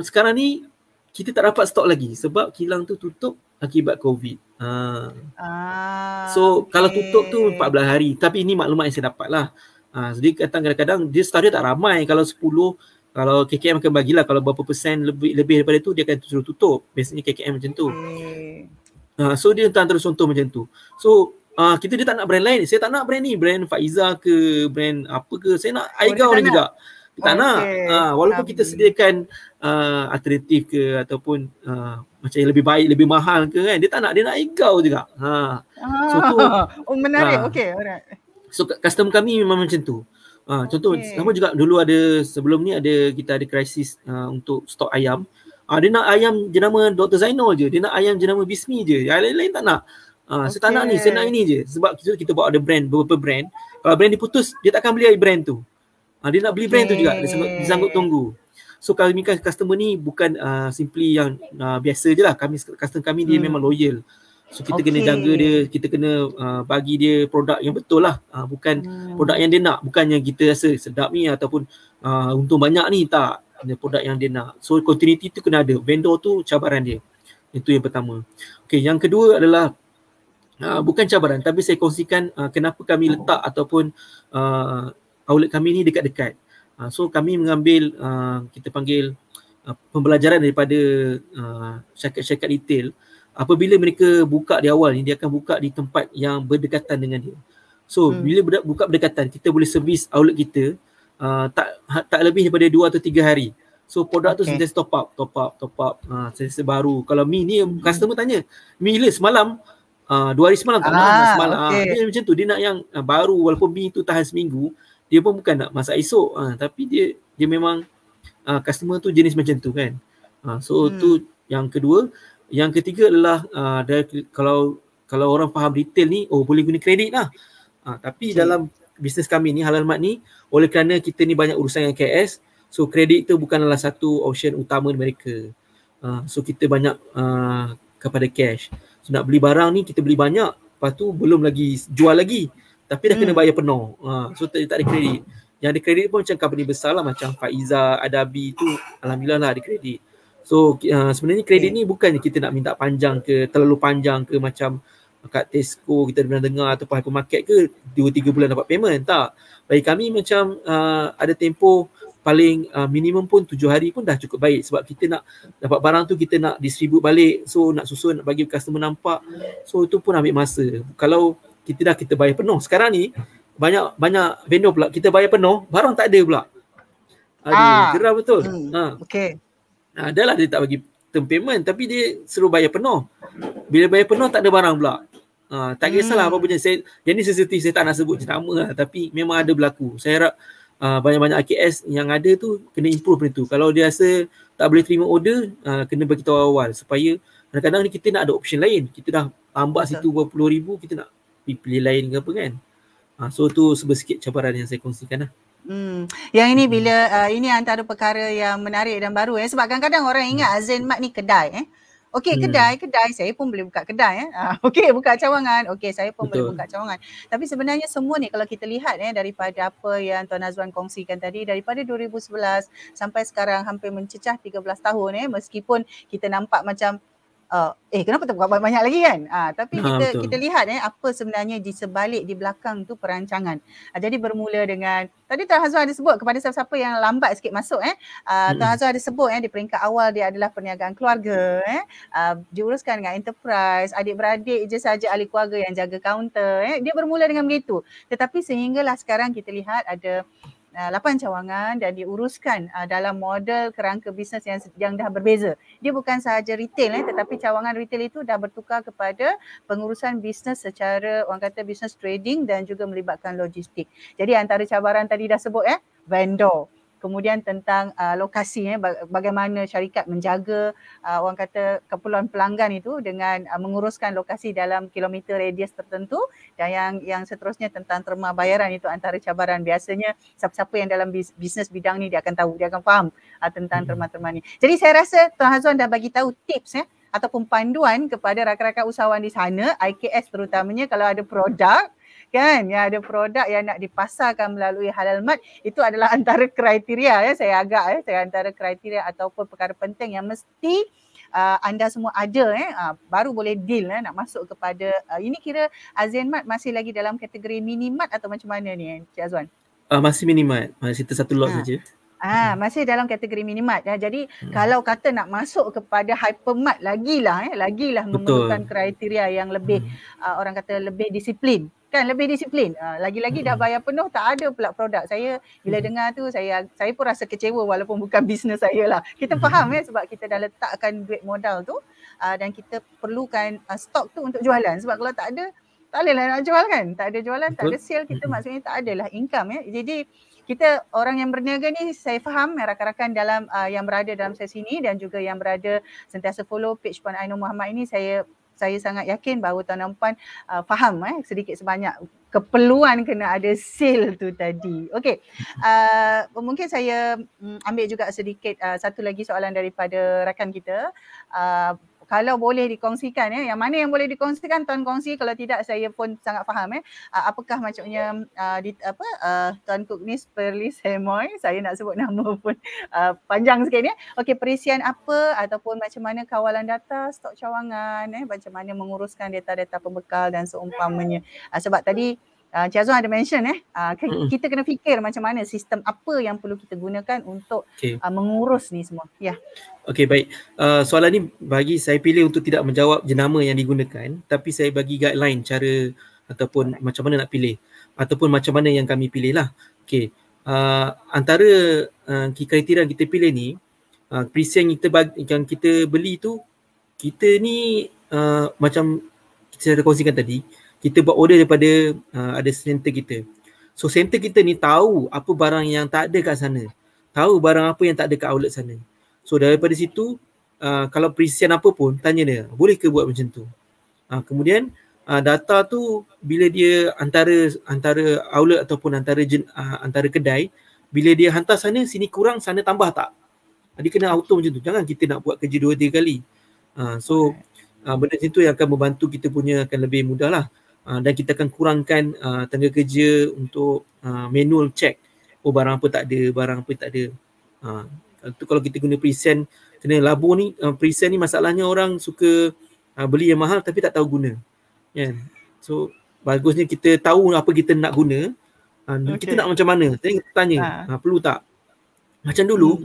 Sekarang ni kita tak dapat stok lagi sebab kilang tu tutup akibat COVID. So kalau tutup tu 14 hari. Tapi ini maklumat yang saya dapat lah. Jadi kadang-kadang dia stok dia tak ramai. Kalau 10, kalau KKM akan bagilah kalau berapa persen lebih daripada tu dia akan suruh tutup. Biasanya KKM macam tu. So dia antara contoh macam tu. So dia tak nak brand lain. Saya tak nak brand ni, brand Faiza ke, brand apa ke. Saya nak Aigau ni juga. Tak nak. Walaupun kita sediakan alternatif ke ataupun macam yang lebih baik, lebih mahal ke kan. Dia tak nak, dia nak Aigau juga. So tu menarik. Okey, alright. So customer kami memang macam tu. Contoh sama juga dulu sebelum ni kita ada krisis untuk stok ayam. Dia nak ayam jenama Dr. Zainal je. Dia nak ayam jenama Bismi je. Yang lain-lain tak nak. Saya tak nak ni, saya nak ini je. Sebab kita bawa ada brand, beberapa brand. Kalau brand diputus, dia tak akan beli brand tu. Dia nak beli brand tu juga. Dia sanggup tunggu. So kami customer ni bukan simply yang biasa je lah. Customer kami dia memang loyal. So kita kena jaga dia, kita kena bagi dia produk yang betul lah. Bukan produk yang dia nak. Bukan yang kita rasa sedap ni ataupun untung banyak ni, tak. Produk yang dia nak. So continuity tu kena ada. Vendor tu cabaran dia. Itu yang pertama. Okay, yang kedua adalah bukan cabaran tapi saya kongsikan kenapa kami letak ataupun outlet kami ni dekat-dekat. So kami mengambil kita panggil pembelajaran daripada syarikat-syarikat retail. Apabila mereka buka di awal ni, dia akan buka di tempat yang berdekatan dengan dia. So bila buka berdekatan, kita boleh servis outlet kita tak lebih daripada 2 atau 3 hari. So produk tu sentiasa top up. Sentiasa baru. Kalau mi ni customer tanya, mi bila semalam 2 hari semalam tak nak semalam. Dia macam tu, dia nak yang baru walaupun mi tu tahan seminggu, dia pun bukan nak masak esok. Tapi dia memang customer tu jenis macam tu kan. So tu yang kedua. Yang ketiga adalah kalau orang faham retail ni, boleh guna kredit lah. Tapi dalam bisnes kami ni, Halal Mart ni, oleh kerana kita ni banyak urusan dengan KS, so kredit tu bukanlah satu option utama mereka. So kita banyak kepada cash. So nak beli barang ni kita beli banyak, lepas tu belum lagi jual lagi, tapi dah kena bayar penuh. So tak ada kredit. Yang ada kredit pun macam company besar lah, macam Faiza, Adabi tu alhamdulillah lah ada kredit. So sebenarnya kredit ni bukannya kita nak minta panjang ke, terlalu panjang ke macam kat Tesco kita pernah dengar ataupun hypermarket ke 2-3 bulan dapat payment. Tak. Bagi kami macam ada tempoh paling minimum pun 7 hari pun dah cukup baik sebab kita nak dapat barang tu, kita nak distribute balik, so nak susun, nak bagi customer nampak, so itu pun ambil masa. Kalau kita bayar penuh. Sekarang ni banyak vendor pula kita bayar penuh, barang tak ada pula. Geram betul. Okey. Dah lah dia tak bagi term payment tapi dia suruh bayar penuh. Bila bayar penuh tak ada barang pula. Tak kisahlah apa punya. Yang ni sensitif, saya tak nak sebut nama lah, tapi memang ada berlaku. Saya harap banyak-banyak AKS yang ada tu kena improve macam tu. Kalau dia rasa tak boleh terima order, kena bagi tahu awal supaya kadang-kadang ni kita nak ada option lain. Kita dah tambah situ berapa puluh ribu, kita nak pilih lain ke apa kan. So tu sedikit cabaran yang saya kongsikan lah. Yang ini bila ini antara perkara yang menarik dan baru sebab kadang-kadang orang ingat Zain Mart ni kedai Okey, kedai saya pun boleh buka kedai okey, buka cawangan. Okey, saya pun boleh buka cawangan. Tapi sebenarnya semua ni kalau kita lihat daripada apa yang Tuan Azwan kongsikan tadi, daripada 2011 sampai sekarang hampir mencecah 13 tahun meskipun kita nampak macam kenapa tak buat banyak lagi kan? Tapi kita betul. kita lihat apa sebenarnya di sebalik, di belakang tu perancangan. Jadi bermula dengan, tadi Tuan Hazwan ada sebut kepada siapa-siapa yang lambat sikit masuk Tuan Hazwan ada sebut di peringkat awal dia adalah perniagaan keluarga, diuruskan dengan enterprise, adik-beradik je saja ahli keluarga yang jaga kaunter, dia bermula dengan begitu. Tetapi sehinggalah sekarang kita lihat ada 8 cawangan dan diuruskan dalam model kerangka bisnes yang dah berbeza. Dia bukan sahaja retail tetapi cawangan retail itu dah bertukar kepada pengurusan bisnes secara orang kata bisnes trading dan juga melibatkan logistik. Jadi antara cabaran tadi dah sebut vendor. Kemudian tentang lokasi, bagaimana syarikat menjaga orang kata keperluan pelanggan itu dengan menguruskan lokasi dalam kilometer radius tertentu, dan yang seterusnya tentang terma bayaran itu antara cabaran. Biasanya siapa-siapa yang dalam bisnes bidang ni dia akan tahu, dia akan faham tentang terma-terma ni. Jadi saya rasa Tuan Hazwan dah bagi tahu tips ataupun panduan kepada rakan-rakan usahawan di sana, IKS terutamanya, kalau ada produk kan, yang ada produk yang nak dipasarkan melalui Halal Mart, itu adalah antara kriteria saya antara kriteria ataupun perkara penting yang mesti anda semua ada baru boleh deal nak masuk kepada ini. Kira Azien Mart masih lagi dalam kategori mini mart atau macam mana ni Cik Azwan? Masih mini mart, masih satu lot saja. Masih dalam kategori minimat Jadi kalau kata nak masuk kepada hypermart, lagilah memerlukan kriteria yang lebih orang kata lebih disiplin. Kan lebih disiplin. Lagi-lagi dah bayar penuh, tak ada pula produk. Saya bila dengar tu saya pun rasa kecewa walaupun bukan bisnes saya lah. Kita faham sebab kita dah letakkan duit modal tu dan kita perlukan stok tu untuk jualan. Sebab kalau tak ada, tak bolehlah nak jual kan. Tak ada jualan, tak ada sale, kita maksudnya tak adalah income Jadi kita orang yang berniaga ni, saya faham rakan-rakan dalam yang berada dalam sesi ni dan juga yang berada sentiasa follow page Puan Ainur Muhammad ini, saya sangat yakin bahawa tuan dan puan faham sedikit sebanyak keperluan kena ada sale tu tadi. Okey, mungkin saya ambil juga sedikit satu lagi soalan daripada rakan kita. Kalau boleh dikongsikan yang mana yang boleh dikongsikan tuan kongsi, kalau tidak saya pun sangat faham apakah maksudnya Tuan Kuknis Perlis Hemoy, saya nak sebut nama pun panjang sikit ni. Okey, perisian apa ataupun macam mana kawalan data stok cawangan, macam mana menguruskan data-data pembekal dan seumpamanya. Sebab tadi Cik Azwan ada mention kita kena fikir macam mana sistem apa yang perlu kita gunakan untuk mengurus ni semua. Okey, baik. Soalan ni bagi saya pilih untuk tidak menjawab jenama yang digunakan, tapi saya bagi guideline cara ataupun macam mana nak pilih ataupun macam mana yang kami pilih lah. Okey, antara kriteria yang kita pilih ni, present yang kita beli tu, kita ni macam saya kongsikan tadi, kita buat order daripada ada center kita. So center kita ni tahu apa barang yang tak ada kat sana, tahu barang apa yang tak ada kat outlet sana. So daripada situ kalau present apa pun tanya dia, boleh ke buat macam tu. Kemudian data tu bila dia antara outlet ataupun antara kedai, bila dia hantar sana, sini kurang, sana tambah tak. Dia kena auto macam tu. Jangan kita nak buat kerja 2-3 kali. Benda macam tu yang akan membantu kita punya akan lebih mudah lah. Dan kita akan kurangkan tenaga kerja untuk manual check. Barang apa tak ada, barang apa tak ada. Tu kalau kita guna present, kena labur ni, present ni masalahnya orang suka beli yang mahal tapi tak tahu guna. So bagusnya kita tahu apa kita nak guna. Kita nak macam mana? Kita tanya, perlu tak? Macam dulu,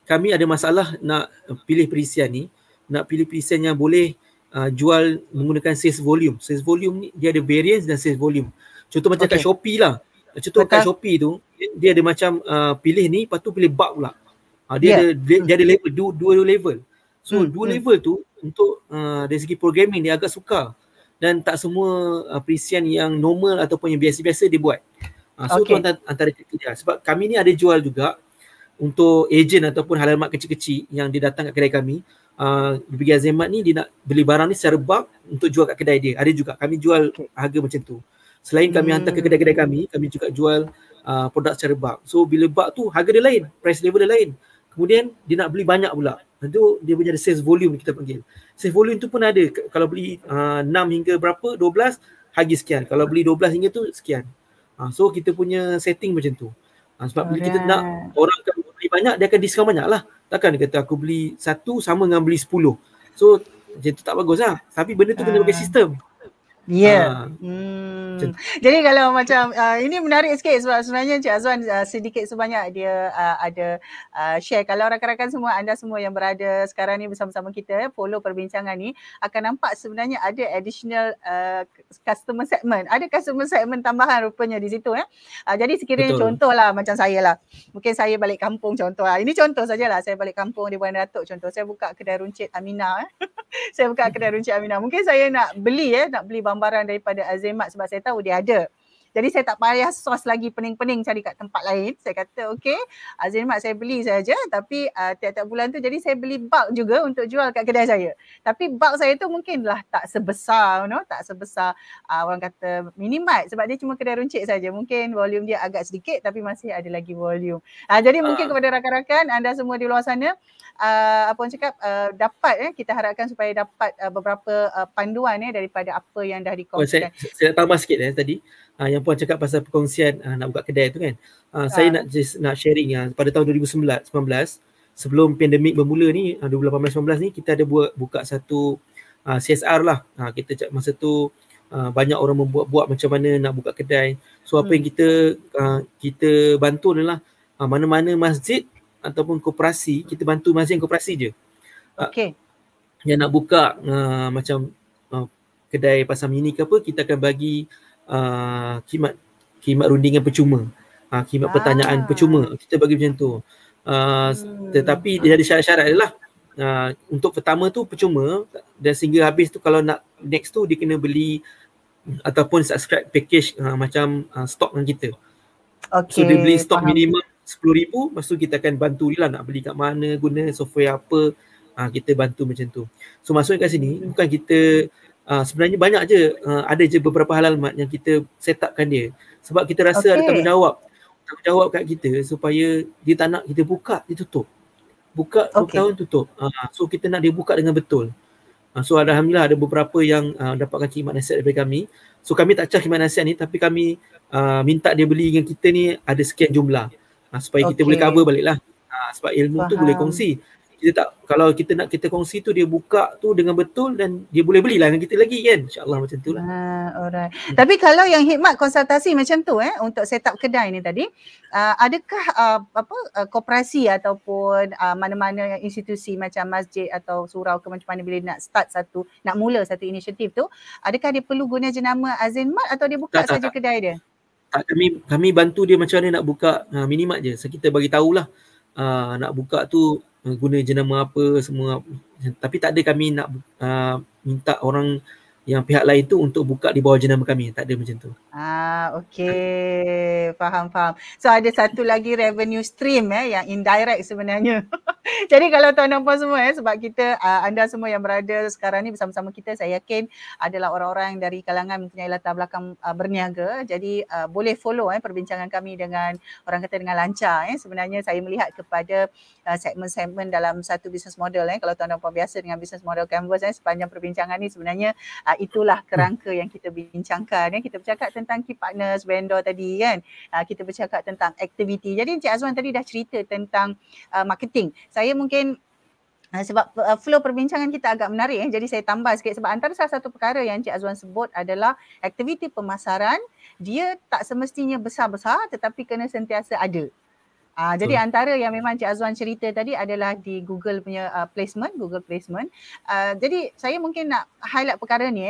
kami ada masalah nak pilih present ni, nak pilih present yang boleh jual menggunakan sales volume. Sales volume ni dia ada variance dan sales volume. Contoh macam kat Shopee lah. Contoh kat Shopee tu dia ada macam pilih ni, lepas tu pilih bulk pula. Dia ada level, dua level. So dua level tu untuk dari segi programming dia agak sukar. Dan tak semua present yang normal ataupun yang biasa-biasa dia buat. So tu antara kita. Sebab kami ni ada jual juga untuk agent ataupun Halal Mart kecil-kecil yang dia datang kat kedai kami. Di pergi Azien Mart ni dia nak beli barang ni secara bulk untuk jual kat kedai dia. Ada juga kami jual harga macam tu. Selain kami hantar ke kedai-kedai kami juga jual produk secara bulk. So bila bulk tu harga dia lain, price level dia lain. Kemudian dia nak beli banyak pula. Itu dia punya sales volume kita panggil. Sales volume tu pun ada. Kalau beli 6 hingga berapa, 12 harga sekian. Kalau beli 12 hingga tu sekian. So kita punya setting macam tu. Sebab bila kita nak orang beli banyak, dia akan diskaun banyak lah. Takkan dia kata aku beli 1 sama dengan beli 10. So macam tu tak bagus lah. Tapi benda tu kena pakai sistem. Ya. Jadi kalau macam ini menarik sikit sebab sebenarnya Encik Azwan sedikit sebanyak dia ada share. Kalau rakan-rakan semua, anda semua yang berada sekarang ni bersama-sama kita follow perbincangan ni, akan nampak sebenarnya ada additional customer segment. Ada customer segment tambahan rupanya di situ. Jadi sekiranya contoh lah macam saya lah. Mungkin saya balik kampung contoh lah. Ini contoh sajalah, saya balik kampung di Buan Datuk contoh. Saya buka kedai runcit Aminah. Saya buka kedai runcit Aminah. Mungkin saya nak beli barang daripada Azimat sebab saya tahu dia ada. Jadi saya tak payah sos lagi pening-pening cari kat tempat lain. Saya kata okey, Azimat saya beli saja, tapi tiap-tiap bulan tu jadi saya beli bulk juga untuk jual kat kedai saya. Tapi bulk saya tu mungkinlah tak sebesar, tak sebesar orang kata Minimart sebab dia cuma kedai runcit saja. Mungkin volume dia agak sedikit tapi masih ada lagi volume. Jadi mungkin kepada rakan-rakan anda semua di luar sana, apa orang cakap, dapat kita harapkan supaya dapat beberapa panduan daripada apa yang dah dikongsikan. Saya tambah sikit tadi. Yang Puan cakap pasal perkongsian nak buka kedai tu kan. Saya nak sharing pada tahun 2019 sebelum pandemik bermula ni, 2018-19 ni kita ada buka satu CSR lah. Kita masa tu banyak orang buat macam mana nak buka kedai. So apa yang kita bantu adalah mana-mana masjid ataupun koperasi, kita bantu masjid dan koperasi je. Okey. Yang nak buka macam kedai pasar mini ke apa, kita akan bagi khidmat rundingan percuma, khidmat pertanyaan percuma, kita bagi macam tu. Tetapi dia ada syarat-syarat adalah untuk pertama tu percuma dan sehingga habis tu, kalau nak next tu dia kena beli ataupun subscribe package macam stok dengan kita. So dia beli stok minimum 10,000, lepas tu kita akan bantu dia lah nak beli kat mana, guna software apa, kita bantu macam tu. So maksudnya kat sini bukan kita sebenarnya banyak je, ada je beberapa halal yang kita set upkan dia sebab kita rasa ada tanggungjawab kat kita supaya dia tak nak kita buka, dia tutup. Buka 2 tahun tutup. So kita nak dia buka dengan betul. So alhamdulillah ada beberapa yang dapatkan khidmat nasihat daripada kami. So kami tak charge khidmat nasihat ni, tapi kami minta dia beli dengan kita ni ada sekian jumlah supaya kita boleh cover balik lah. Sebab ilmu tu boleh kongsi. Kalau kita nak kita kongsi tu, dia buka tu dengan betul dan dia boleh belilah dengan kita lagi kan. InsyaAllah macam tu lah. Alright. Tapi kalau yang khidmat konsultasi macam tu untuk set up kedai ni tadi, adakah koperasi ataupun mana-mana institusi macam masjid atau surau ke macam mana bila nak start nak mula satu inisiatif tu, adakah dia perlu guna jenama Azimat atau dia buka saja kedai dia? Tak, kami bantu dia macam mana nak buka Minimart je. So kita bagi tahulah nak buka tu guna jenama apa semua, tapi tak ada kami nak minta orang yang pihak lain tu untuk buka di bawah jenama kami, tak ada macam tu. Okey, faham. So ada satu lagi revenue stream yang indirect sebenarnya. Jadi kalau tuan dan puan semua sebab kita anda semua yang berada sekarang ni bersama-sama kita, saya yakin adalah orang-orang dari kalangan mempunyai latar belakang berniaga. Jadi boleh follow perbincangan kami dengan orang kata dengan lancar. Sebenarnya saya melihat kepada segmen-segmen dalam satu business model. Kalau tuan dan puan biasa dengan business model Canvas sepanjang perbincangan ni sebenarnya itulah kerangka yang kita bincangkan. Kita bercakap tentang key partners, vendor tadi kan. Kita bercakap tentang aktiviti. Jadi Encik Azwan tadi dah cerita tentang marketing. Saya mungkin sebab flow perbincangan kita agak menarik jadi saya tambah sikit sebab antara salah satu perkara yang Encik Azwan sebut adalah aktiviti pemasaran, dia tak semestinya besar-besar tetapi kena sentiasa ada. Jadi antara yang memang Cik Azwan cerita tadi adalah di Google punya Google placement. Jadi saya mungkin nak highlight perkara ni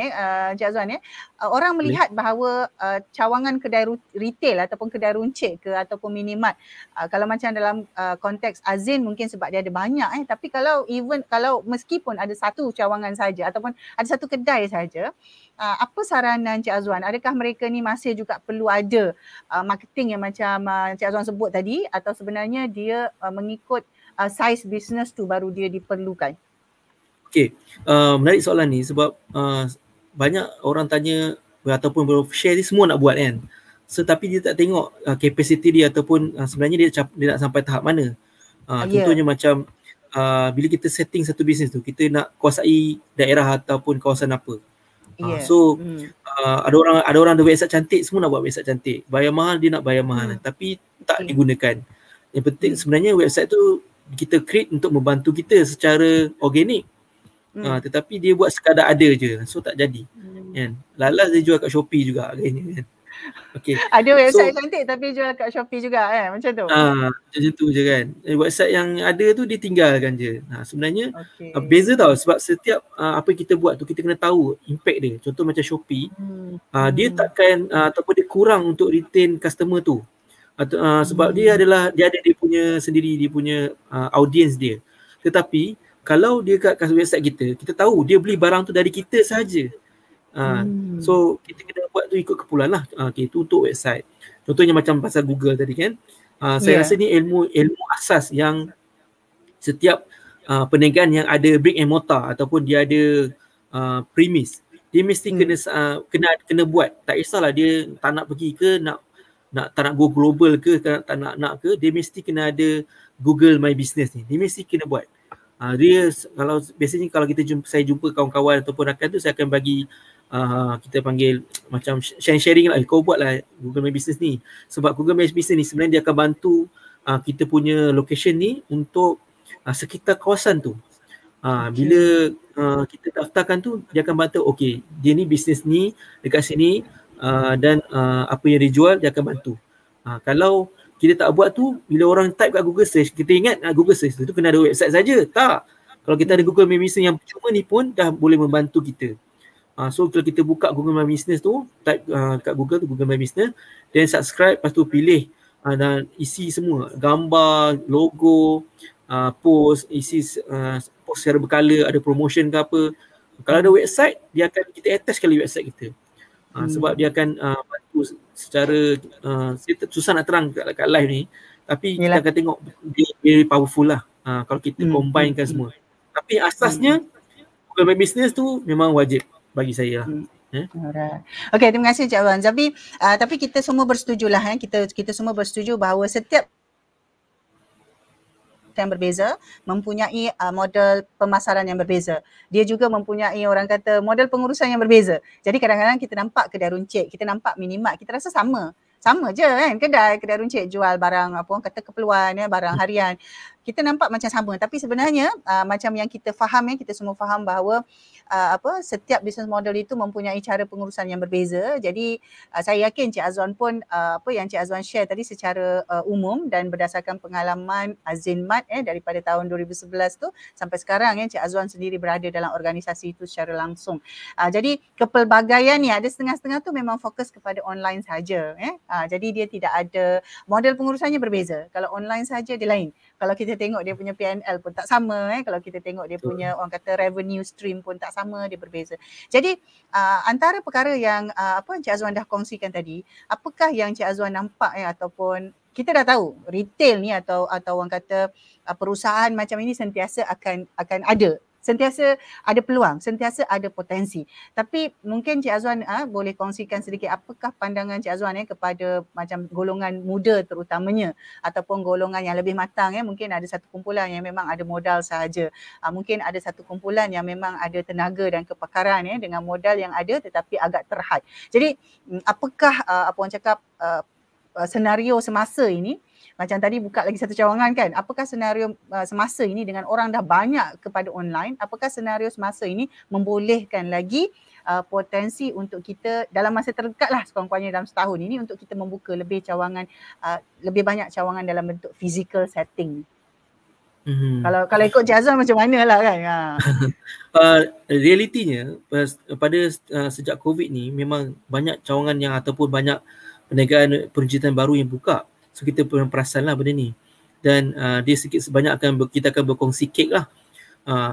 Cik Azwan orang melihat bahawa cawangan kedai retail ataupun kedai runcit ke ataupun minimart, kalau macam dalam konteks Azin mungkin sebab dia ada banyak tapi kalau meskipun ada satu cawangan saja ataupun ada satu kedai saja, apa saranan Cik Azwan? Adakah mereka ni masih juga perlu ada marketing yang macam Cik Azwan sebut tadi atau sebenarnya dia mengikut size business tu baru dia diperlukan? Okey, menarik soalan ni sebab banyak orang tanya ataupun share ni semua nak buat kan. So, tapi dia tak tengok capacity dia ataupun sebenarnya dia nak sampai tahap mana. Contohnya macam bila kita setting satu bisnes tu, kita nak kuasai daerah ataupun kawasan apa. Ada orang ada website cantik, semua nak buat website cantik. Bayar mahal, dia nak bayar mahal tapi tak digunakan. Yang penting sebenarnya website tu kita create untuk membantu kita secara organik. Tetapi dia buat sekadar ada je, so tak jadi. Kan? Lalas dia jual kat Shopee juga kan. Okay. Ada website cantik tapi jual kat Shopee juga macam tu. Macam tu je kan. Website yang ada tu dia tinggalkan je. Sebenarnya beza tau, sebab setiap apa kita buat tu kita kena tahu impact dia. Contoh macam Shopee, dia takkan ataupun dia kurang untuk retain customer tu. Sebab dia ada dia punya sendiri, dia punya audience dia. Tetapi kalau dia kat website kita tahu dia beli barang tu dari kita saja. So kita kena buat tu ikut keperluan lah. Okay, tu untuk website. Contohnya macam pasal Google tadi kan. Saya rasa ni ilmu asas yang setiap perniagaan yang ada brick and mortar ataupun dia ada premise, dia mesti kena buat. Tak kisahlah dia tak nak pergi ke, tak nak go global ke, tak nak ke, dia mesti kena ada Google My Business ni. Dia mesti kena buat. Dia biasanya kalau saya jumpa kawan-kawan ataupun rakan tu, saya akan bagi kita panggil macam sharing lah. Kau buat lah Google My Business ni. Sebab Google My Business ni sebenarnya dia akan bantu kita punya location ni untuk sekitar kawasan tu. Bila kita daftarkan tu, dia akan bantu, okay, dia ni bisnes ni dekat sini dan apa yang dia jual, dia akan bantu. Kalau kita tak buat tu, bila orang type kat Google Search, kita ingat Google Search tu kena ada website saja. Tak. Kalau kita ada Google My Business yang percuma ni pun dah boleh membantu kita. So kalau kita buka Google My Business tu, type kat Google tu Google My Business, then subscribe, lepas tu pilih dan isi semua, gambar, logo, post, isi post secara berkala, ada promotion ke apa. Kalau ada website, kita attach sekali website kita. Sebab dia akan bantu secara susah nak terang kat live ni, tapi kita akan tengok dia very powerful lah kalau kita combinekan semua. Tapi asasnya Google My Business tu memang wajib bagi saya lah. Alright. Okay, terima kasih Cik Azwan. Tapi kita semua bersetujulah kita semua bersetuju bahawa setiap yang berbeza mempunyai model pemasaran yang berbeza. Dia juga mempunyai orang kata model pengurusan yang berbeza. Jadi kadang-kadang kita nampak kedai runcit, kita nampak minimart, kita rasa sama je kan, kedai runcit jual barang apa orang kata keperluan barang harian. Kita nampak macam sama, tapi sebenarnya macam yang kita faham kita semua faham bahawa setiap business model itu mempunyai cara pengurusan yang berbeza. Jadi saya yakin Cik Azwan pun apa yang Cik Azwan share tadi secara umum dan berdasarkan pengalaman Zinmat daripada tahun 2011 tu sampai sekarang Cik Azwan sendiri berada dalam organisasi itu secara langsung. Jadi kepelbagaian ni ada setengah-setengah tu memang fokus kepada online saja. Jadi dia tidak ada model pengurusannya berbeza. Kalau online saja dia lain. Kalau kita tengok dia punya PNL pun tak sama. Kalau kita tengok dia punya orang kata revenue stream pun tak sama, dia berbeza. Jadi antara perkara yang Cik Azwan dah kongsikan tadi, apakah yang Cik Azwan nampak ataupun kita dah tahu retail ni atau orang kata perusahaan macam ini sentiasa akan ada. Sentiasa ada peluang, sentiasa ada potensi. Tapi mungkin Cik Azwan boleh kongsikan sedikit apakah pandangan Cik Azwan kepada macam golongan muda terutamanya ataupun golongan yang lebih matang mungkin ada satu kumpulan yang memang ada modal sahaja. Mungkin ada satu kumpulan yang memang ada tenaga dan kepakaran dengan modal yang ada tetapi agak terhad. Jadi apakah apa orang cakap senario semasa ini, macam tadi buka lagi satu cawangan kan, apakah senario semasa ini dengan orang dah banyak kepada online, apakah senario semasa ini membolehkan lagi potensi untuk kita dalam masa terdekat lah sekurang-kurangnya dalam setahun ini untuk kita membuka lebih cawangan, lebih banyak cawangan dalam bentuk physical setting. Kalau ikut Cik Azwan macam mana lah kan? Realitinya pada sejak COVID ni memang banyak cawangan yang ataupun banyak perniagaan peruncitan baru yang buka. So kita perasan lah benda ni. Dan dia sikit sebanyak kita akan berkongsi kek lah.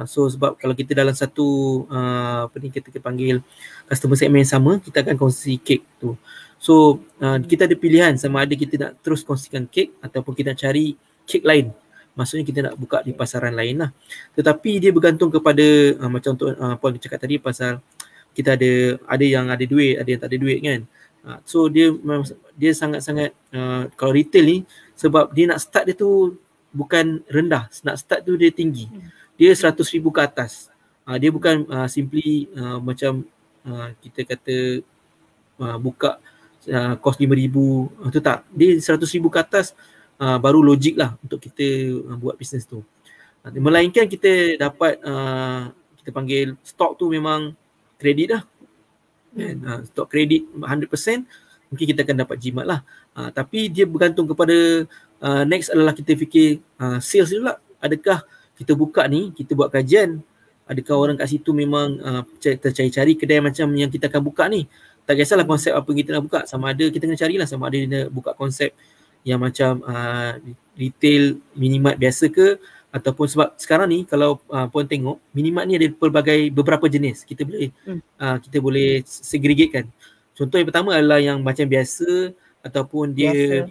So sebab kalau kita dalam satu apa ni kita panggil customer segment yang sama, kita akan kongsi kek tu. So kita ada pilihan sama ada kita nak terus kongsikan kek ataupun kita nak cari kek lain. Maksudnya kita nak buka di pasaran lain lah. Tetapi dia bergantung kepada macam untuk Puan cakap tadi pasal kita ada yang ada duit, ada yang tak ada duit kan. So dia sangat-sangat kalau retail ni sebab dia nak start dia tu bukan rendah, nak start tu dia tinggi. Dia 100,000 ke atas. Dia bukan simply macam kita kata buka kos 5,000 tu tak. Dia 100,000 ke atas baru logik lah untuk kita buat bisnes tu. Melainkan kita dapat kita panggil stok tu memang kredit lah. Stok kredit 100%, mungkin kita akan dapat jimat lah. Tapi dia bergantung kepada next adalah kita fikir sales dulu lah. Adakah kita buka ni, kita buat kajian, adakah orang kat situ memang tercari-cari kedai macam yang kita akan buka ni. Tak kisahlah konsep apa kita nak buka, sama ada kita kena carilah sama ada dia nak buka konsep yang macam retail minimart biasa ke, ataupun sebab sekarang ni kalau puan tengok minimart ni ada beberapa jenis. Kita boleh segregatekan. Contoh yang pertama adalah yang macam biasa ataupun dia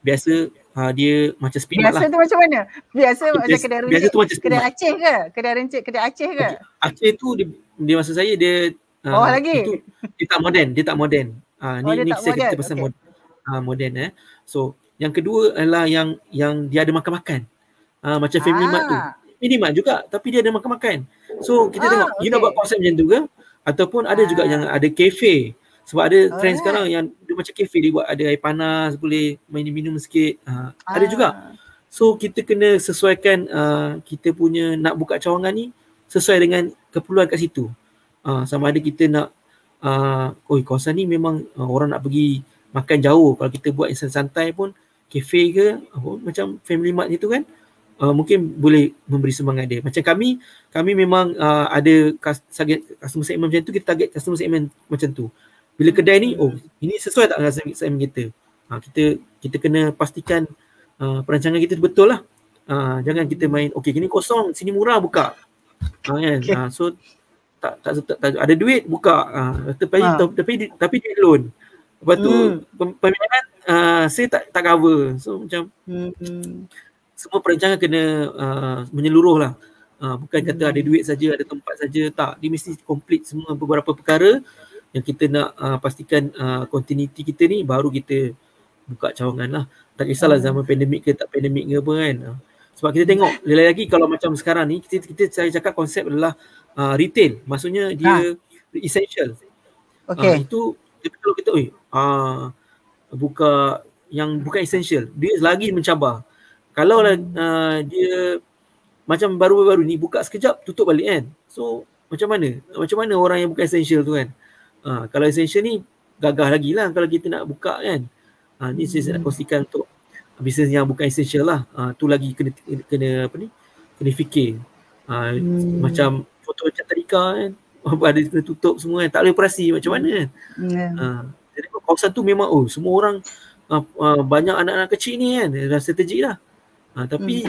biasa dia macam speedmart lah. Biasa tu macam mana? Biasa macam kedai runcit. Biasa tu macam kedai Aceh ke? Kedai runcit kedai Aceh ke? Aceh tu dia maksud saya dia lagi. Itu dia tak moden. Ni kita pasal moden. So yang kedua adalah yang dia ada makan-makan. Macam family mart tu. Minimart juga tapi dia ada makan-makan. So kita tengok you nak buat konsep macam tu ke? Ataupun ada juga yang ada kafe. Sebab ada trend sekarang yang dia macam kafe, dia buat ada air panas, boleh minum sikit. Ada juga. So kita kena sesuaikan kita punya nak buka cawangan ni sesuai dengan keperluan kat situ. Sama ada kita nak kawasan ni memang orang nak pergi makan jauh. Kalau kita buat yang santai pun kafe ke macam family mart gitu kan, mungkin boleh memberi semangat dia. Macam kami memang ada customer segment macam tu, kita target customer segment macam tu. Bila kedai ni, ini sesuai tak dengan segmen kita? Kita kena pastikan perancangan kita betul lah. Jangan kita main, gini kosong, sini murah, buka. Kan? So tak ada duit, buka. Tapi duit loan. Lepas tu pembinaan saya tak cover. So macam semua perancangan kena menyeluruh lah. Bukan kata ada duit saja, ada tempat saja. Tak, dia mesti complete semua beberapa perkara yang kita nak pastikan continuity kita ni, baru kita buka cawangan lah. Tak kisahlah zaman pandemik ke tak pandemik ke apa kan. Sebab kita tengok lagi kalau macam sekarang ni, saya cakap konsep adalah retail. Maksudnya dia essential. Itu kalau kita buka yang bukan essential, dia lagi mencabar. Kalau dia macam baru-baru ni buka sekejap tutup balik kan. So macam mana orang yang bukan essential tu kan. Kalau essential ni gagah lagi lah kalau kita nak buka kan. Ni saya nak kongsikan untuk bisnes yang bukan essential lah. Tu lagi kena fikir. Macam foto macam tadika kan, ada kena tutup semua kan, tak boleh operasi macam mana kan. Jadi kawasan tu memang semua orang banyak anak-anak kecil ni kan, dah strategik lah. Tapi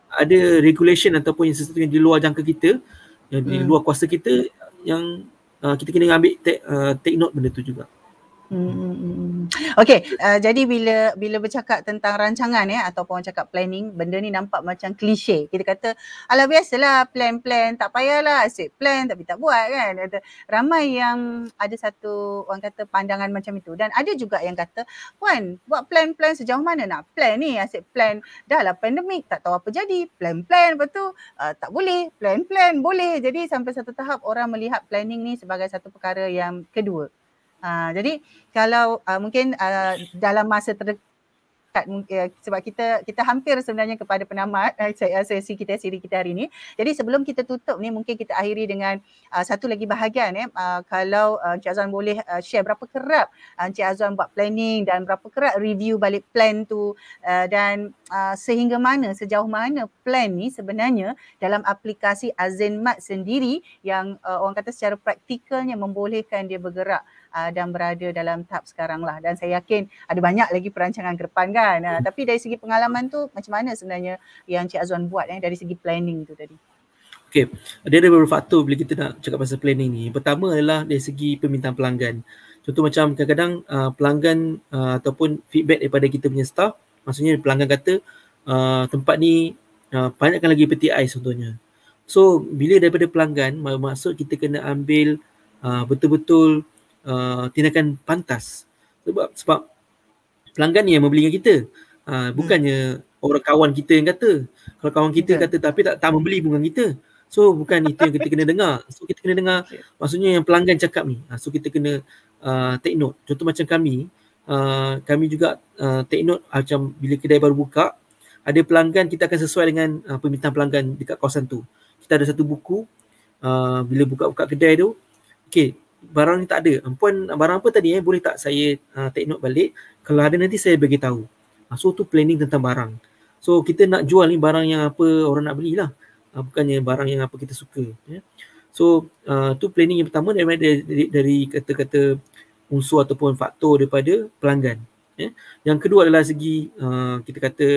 ada regulation ataupun yang sesuatu yang di luar jangka kita, yang di luar kuasa kita, yang kita kena ambil take note benda tu juga. Okay, jadi bila bercakap tentang rancangan ataupun cakap planning, benda ni nampak macam klise. Kita kata, alah biasalah plan, tak payahlah, asyik plan tapi tak buat kan. Ramai yang ada satu orang kata pandangan macam itu, dan ada juga yang kata, Puan, buat plan sejauh mana nak plan ni, asyik plan, dah lah pandemik, tak tahu apa jadi, plan, lepas tu tak boleh, plan boleh. Jadi sampai satu tahap orang melihat planning ni sebagai satu perkara yang kedua. Jadi kalau mungkin dalam masa terdekat, sebab kita hampir sebenarnya kepada penamat siri kita hari ini. Jadi sebelum kita tutup ni, mungkin kita akhiri dengan satu lagi bahagian kalau Encik Azwan boleh share berapa kerap Encik Azwan buat planning dan berapa kerap review balik plan tu, dan sejauh mana plan ni sebenarnya dalam aplikasi Azinmat sendiri yang orang kata secara praktikalnya membolehkan dia bergerak dan berada dalam tahap sekarang lah. Dan saya yakin ada banyak lagi perancangan ke depan kan. Tapi dari segi pengalaman tu, macam mana sebenarnya yang Encik Azwan buat dari segi planning tu tadi? Okay, ada beberapa faktor bila kita nak cakap pasal planning ni. Yang pertama adalah dari segi permintaan pelanggan. Contoh macam kadang-kadang pelanggan ataupun feedback daripada kita punya staff, maksudnya pelanggan kata tempat ni banyakkan lagi peti ais contohnya. So bila daripada pelanggan, maksud kita kena ambil betul-betul tindakan pantas. Sebab pelanggan ni yang membeli dengan kita. Bukannya orang kawan kita yang kata. Kalau kawan kita kata tapi tak membeli pun dengan kita. So bukan itu yang kita kena dengar. So kita kena dengar maksudnya yang pelanggan cakap ni. So kita kena take note. Contoh macam kami juga take note macam bila kedai baru buka, ada pelanggan, kita akan sesuai dengan permintaan pelanggan dekat kawasan tu. Kita ada satu buku bila buka-buka kedai tu, okey, barang ni tak ada. Puan barang apa tadi boleh tak saya take note balik, kalau ada nanti saya bagi tahu. So tu planning tentang barang. So kita nak jual ni barang yang apa orang nak belilah, bukannya barang yang apa kita suka, ya. So tu planning yang pertama dari kata-kata unsur ataupun faktor daripada pelanggan, ya. Yang kedua adalah segi kita kata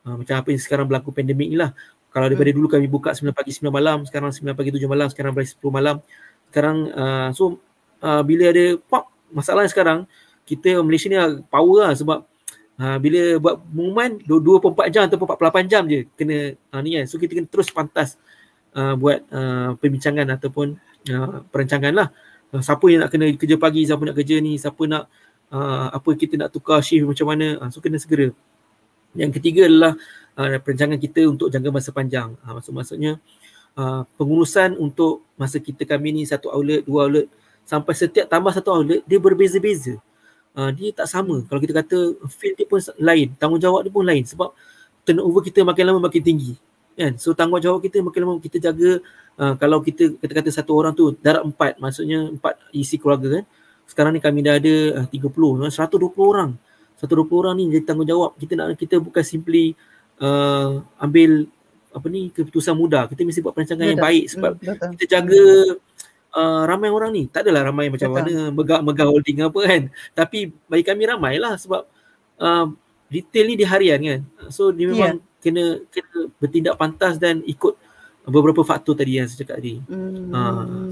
macam apa yang sekarang berlaku pandemik ni lah. Kalau daripada dulu kami buka 9 pagi 9 malam, sekarang 9 pagi 7 malam, sekarang berada 10 malam. Sekarang bila ada masalah sekarang, kita Malaysia ni power lah, sebab bila buat pengumuman 24 jam atau 48 jam je kena ni kan. So kita kena terus pantas buat perbincangan ataupun perancangan lah. Siapa yang nak kena kerja pagi, siapa nak kerja ni, siapa nak apa kita nak tukar shift macam mana, so kena segera. Yang ketiga adalah perancangan kita untuk jangka masa panjang. Maksudnya pengurusan untuk masa kami ni satu outlet, dua outlet, sampai setiap tambah satu outlet dia berbeza-beza. Dia tak sama. Kalau kita kata feel dia pun lain, tanggungjawab dia pun lain, sebab turnover kita makin lama makin tinggi, kan. So tanggungjawab kita makin lama kita jaga. Kalau kita kata satu orang tu darab 4, maksudnya 4 isi keluarga, kan. Sekarang ni kami dah ada 30, 120 orang. 120 orang ni jadi tanggungjawab. Kita bukan simply ambil keputusan mudah. Kita mesti buat perancangan yang baik, sebab kita jaga ramai orang ni. Tak adalah ramai macam mana megah holding apa, kan. Tapi bagi kami ramai lah, sebab retail ni di harian, kan. So dia memang kena bertindak pantas dan ikut beberapa faktor tadi yang saya cakap tadi.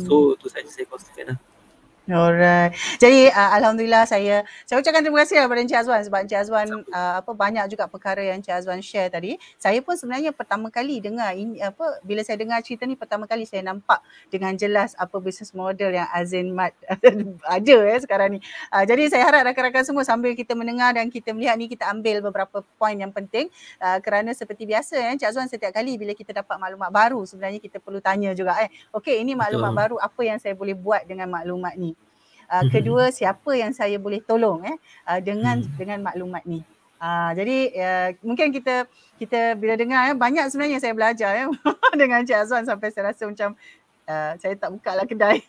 So tu saja saya kongsikan lah. Alright. Jadi alhamdulillah saya ucapkan terima kasih kepada Encik Azwan, sebab Encik Azwan banyak juga perkara yang Encik Azwan share tadi. Saya pun sebenarnya pertama kali dengar ini bila saya dengar cerita ni, pertama kali saya nampak dengan jelas apa business model yang Azin Mart ada sekarang ni. Jadi saya harap rakan-rakan semua sambil kita mendengar dan kita melihat ni, kita ambil beberapa poin yang penting, kerana seperti biasa Encik Azwan setiap kali bila kita dapat maklumat baru, sebenarnya kita perlu tanya juga okey, ini maklumat baru, apa yang saya boleh buat dengan maklumat ni. Kedua, siapa yang saya boleh tolong dengan maklumat ni. Jadi mungkin kita bila dengar banyak sebenarnya saya belajar dengan Encik Azwan, sampai saya rasa macam saya tak buka lah kedai.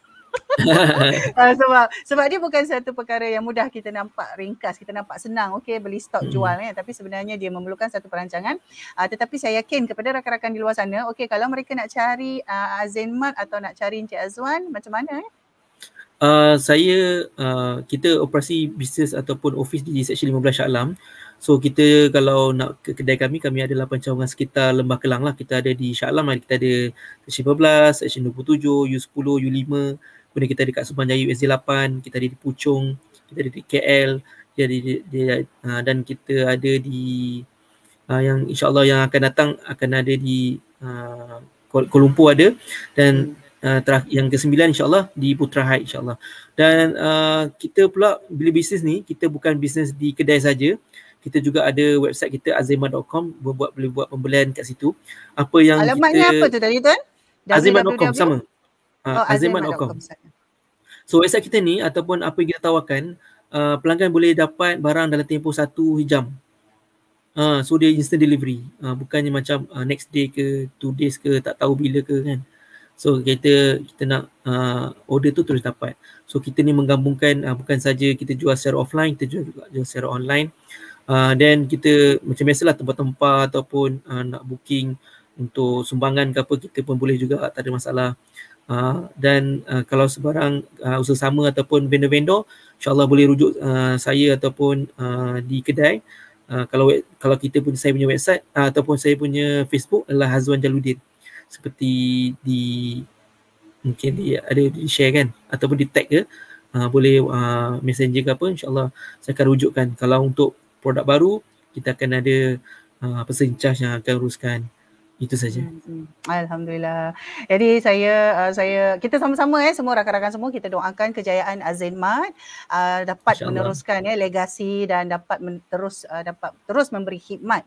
Sebab dia bukan satu perkara yang mudah. Kita nampak ringkas, kita nampak senang, okey, beli stok jual, tapi sebenarnya dia memerlukan satu perancangan. Tetapi saya yakin kepada rakan-rakan di luar sana, okey, kalau mereka nak cari Azin Mart atau nak cari Encik Azwan, macam mana? Kita operasi bisnes ataupun office di Seksyen 15 Shah Alam. So kita kalau nak ke kedai kami ada 8 cawangan sekitar Lembah Kelang lah. Kita ada di Shah Alam, kita ada Seksyen 15, Seksyen 27, U10, U5. Kemudian kita ada kat Sumbang USD 8, kita ada di Puchong, kita ada di KL, dan kita ada di yang insyaAllah yang akan datang akan ada di Kuala Lumpur ada, dan yang ke-9 insyaAllah di Putra Heights insyaAllah. Dan kita pula bila bisnes ni, kita bukan bisnes di kedai saja, kita juga ada website kita azimart.com, boleh buat pembelian kat situ. Apa yang alamatnya apa tu tadi tuan? azimart.com sama. azimart.com. So website kita ni ataupun apa yang kita tawarkan, pelanggan boleh dapat barang dalam tempoh 1 jam. So dia instant delivery, bukannya macam next day ke 2 days ke, tak tahu bila ke, kan. So kita nak order tu terus dapat. So kita ni menggabungkan bukan saja kita jual secara offline, kita juga jual secara online. Dan kita macam biasalah tempat-tempat ataupun nak booking untuk sumbangan ke apa, kita pun boleh juga, tak ada masalah. Dan kalau sebarang usaha sama ataupun vendor-vendor, insyaAllah boleh rujuk saya ataupun di kedai. Kalau saya punya website ataupun saya punya Facebook adalah Hazwan Jaludin. Seperti mungkin ada di share, kan, ataupun di tag ke, boleh messenger ke apa, insyaAllah saya akan rujukkan. Kalau untuk produk baru, kita akan ada person in charge yang akan uruskan. Itu saja. Alhamdulillah. Jadi kita sama-sama semua rakan-rakan semua, kita doakan kejayaan Azin Mart dapat meneruskan legasi dan dapat terus memberi khidmat,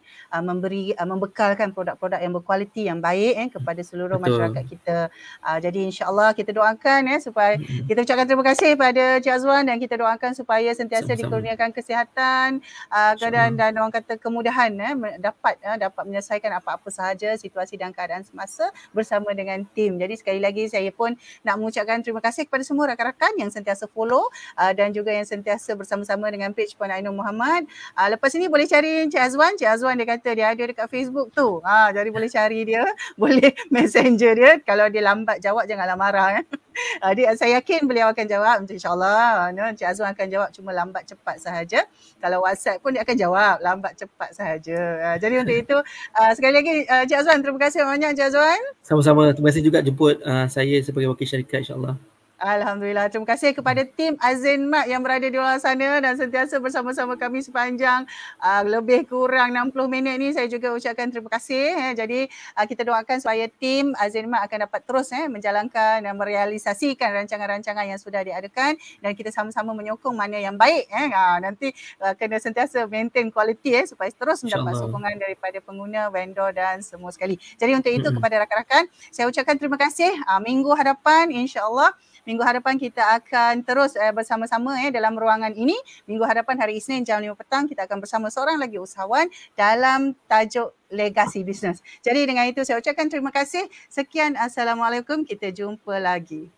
membekalkan produk-produk yang berkualiti, yang baik kepada seluruh masyarakat kita. Jadi insya-Allah kita doakan supaya kita ucapkan terima kasih pada Cik Azwan, dan kita doakan supaya sentiasa dikurniakan kesihatan dan orang kata kemudahan dapat menyelesaikan apa-apa sahaja situasi dan keadaan semasa bersama dengan tim. Jadi sekali lagi saya pun nak mengucapkan terima kasih kepada semua rakan-rakan yang sentiasa follow dan juga yang sentiasa bersama-sama dengan page Puan Ainur Muhammad. Lepas ini boleh cari Encik Azwan. Encik Azwan dia kata dia ada dekat Facebook tu. Jadi boleh cari dia, boleh messenger dia. Kalau dia lambat jawab janganlah marah. Saya yakin beliau akan jawab, insyaAllah. Encik Azwan akan jawab, cuma lambat cepat sahaja. Kalau WhatsApp pun dia akan jawab, lambat cepat sahaja. Jadi untuk itu, sekali lagi Encik Azwan, terima kasih banyak Encik Azwan. Sama-sama, terima kasih juga jemput saya sebagai wakil syarikat, insyaAllah. Alhamdulillah. Terima kasih kepada tim Azin Mat yang berada di luar sana dan sentiasa bersama-sama kami sepanjang lebih kurang 60 minit ni. Saya juga ucapkan terima kasih. Jadi kita doakan supaya tim Azin Mat akan dapat terus menjalankan dan merealisasikan rancangan-rancangan yang sudah diadakan dan kita sama-sama menyokong mana yang baik. Nanti kena sentiasa maintain kualiti supaya terus mendapat sokongan daripada pengguna, vendor dan semua sekali. Jadi untuk itu kepada rakan-rakan, saya ucapkan terima kasih. Minggu hadapan insya-Allah minggu hadapan kita akan terus bersama-sama dalam ruangan ini. Minggu hadapan hari Isnin jam 5 petang kita akan bersama seorang lagi usahawan dalam tajuk Legasi Bisnes. Jadi dengan itu saya ucapkan terima kasih. Sekian, Assalamualaikum. Kita jumpa lagi.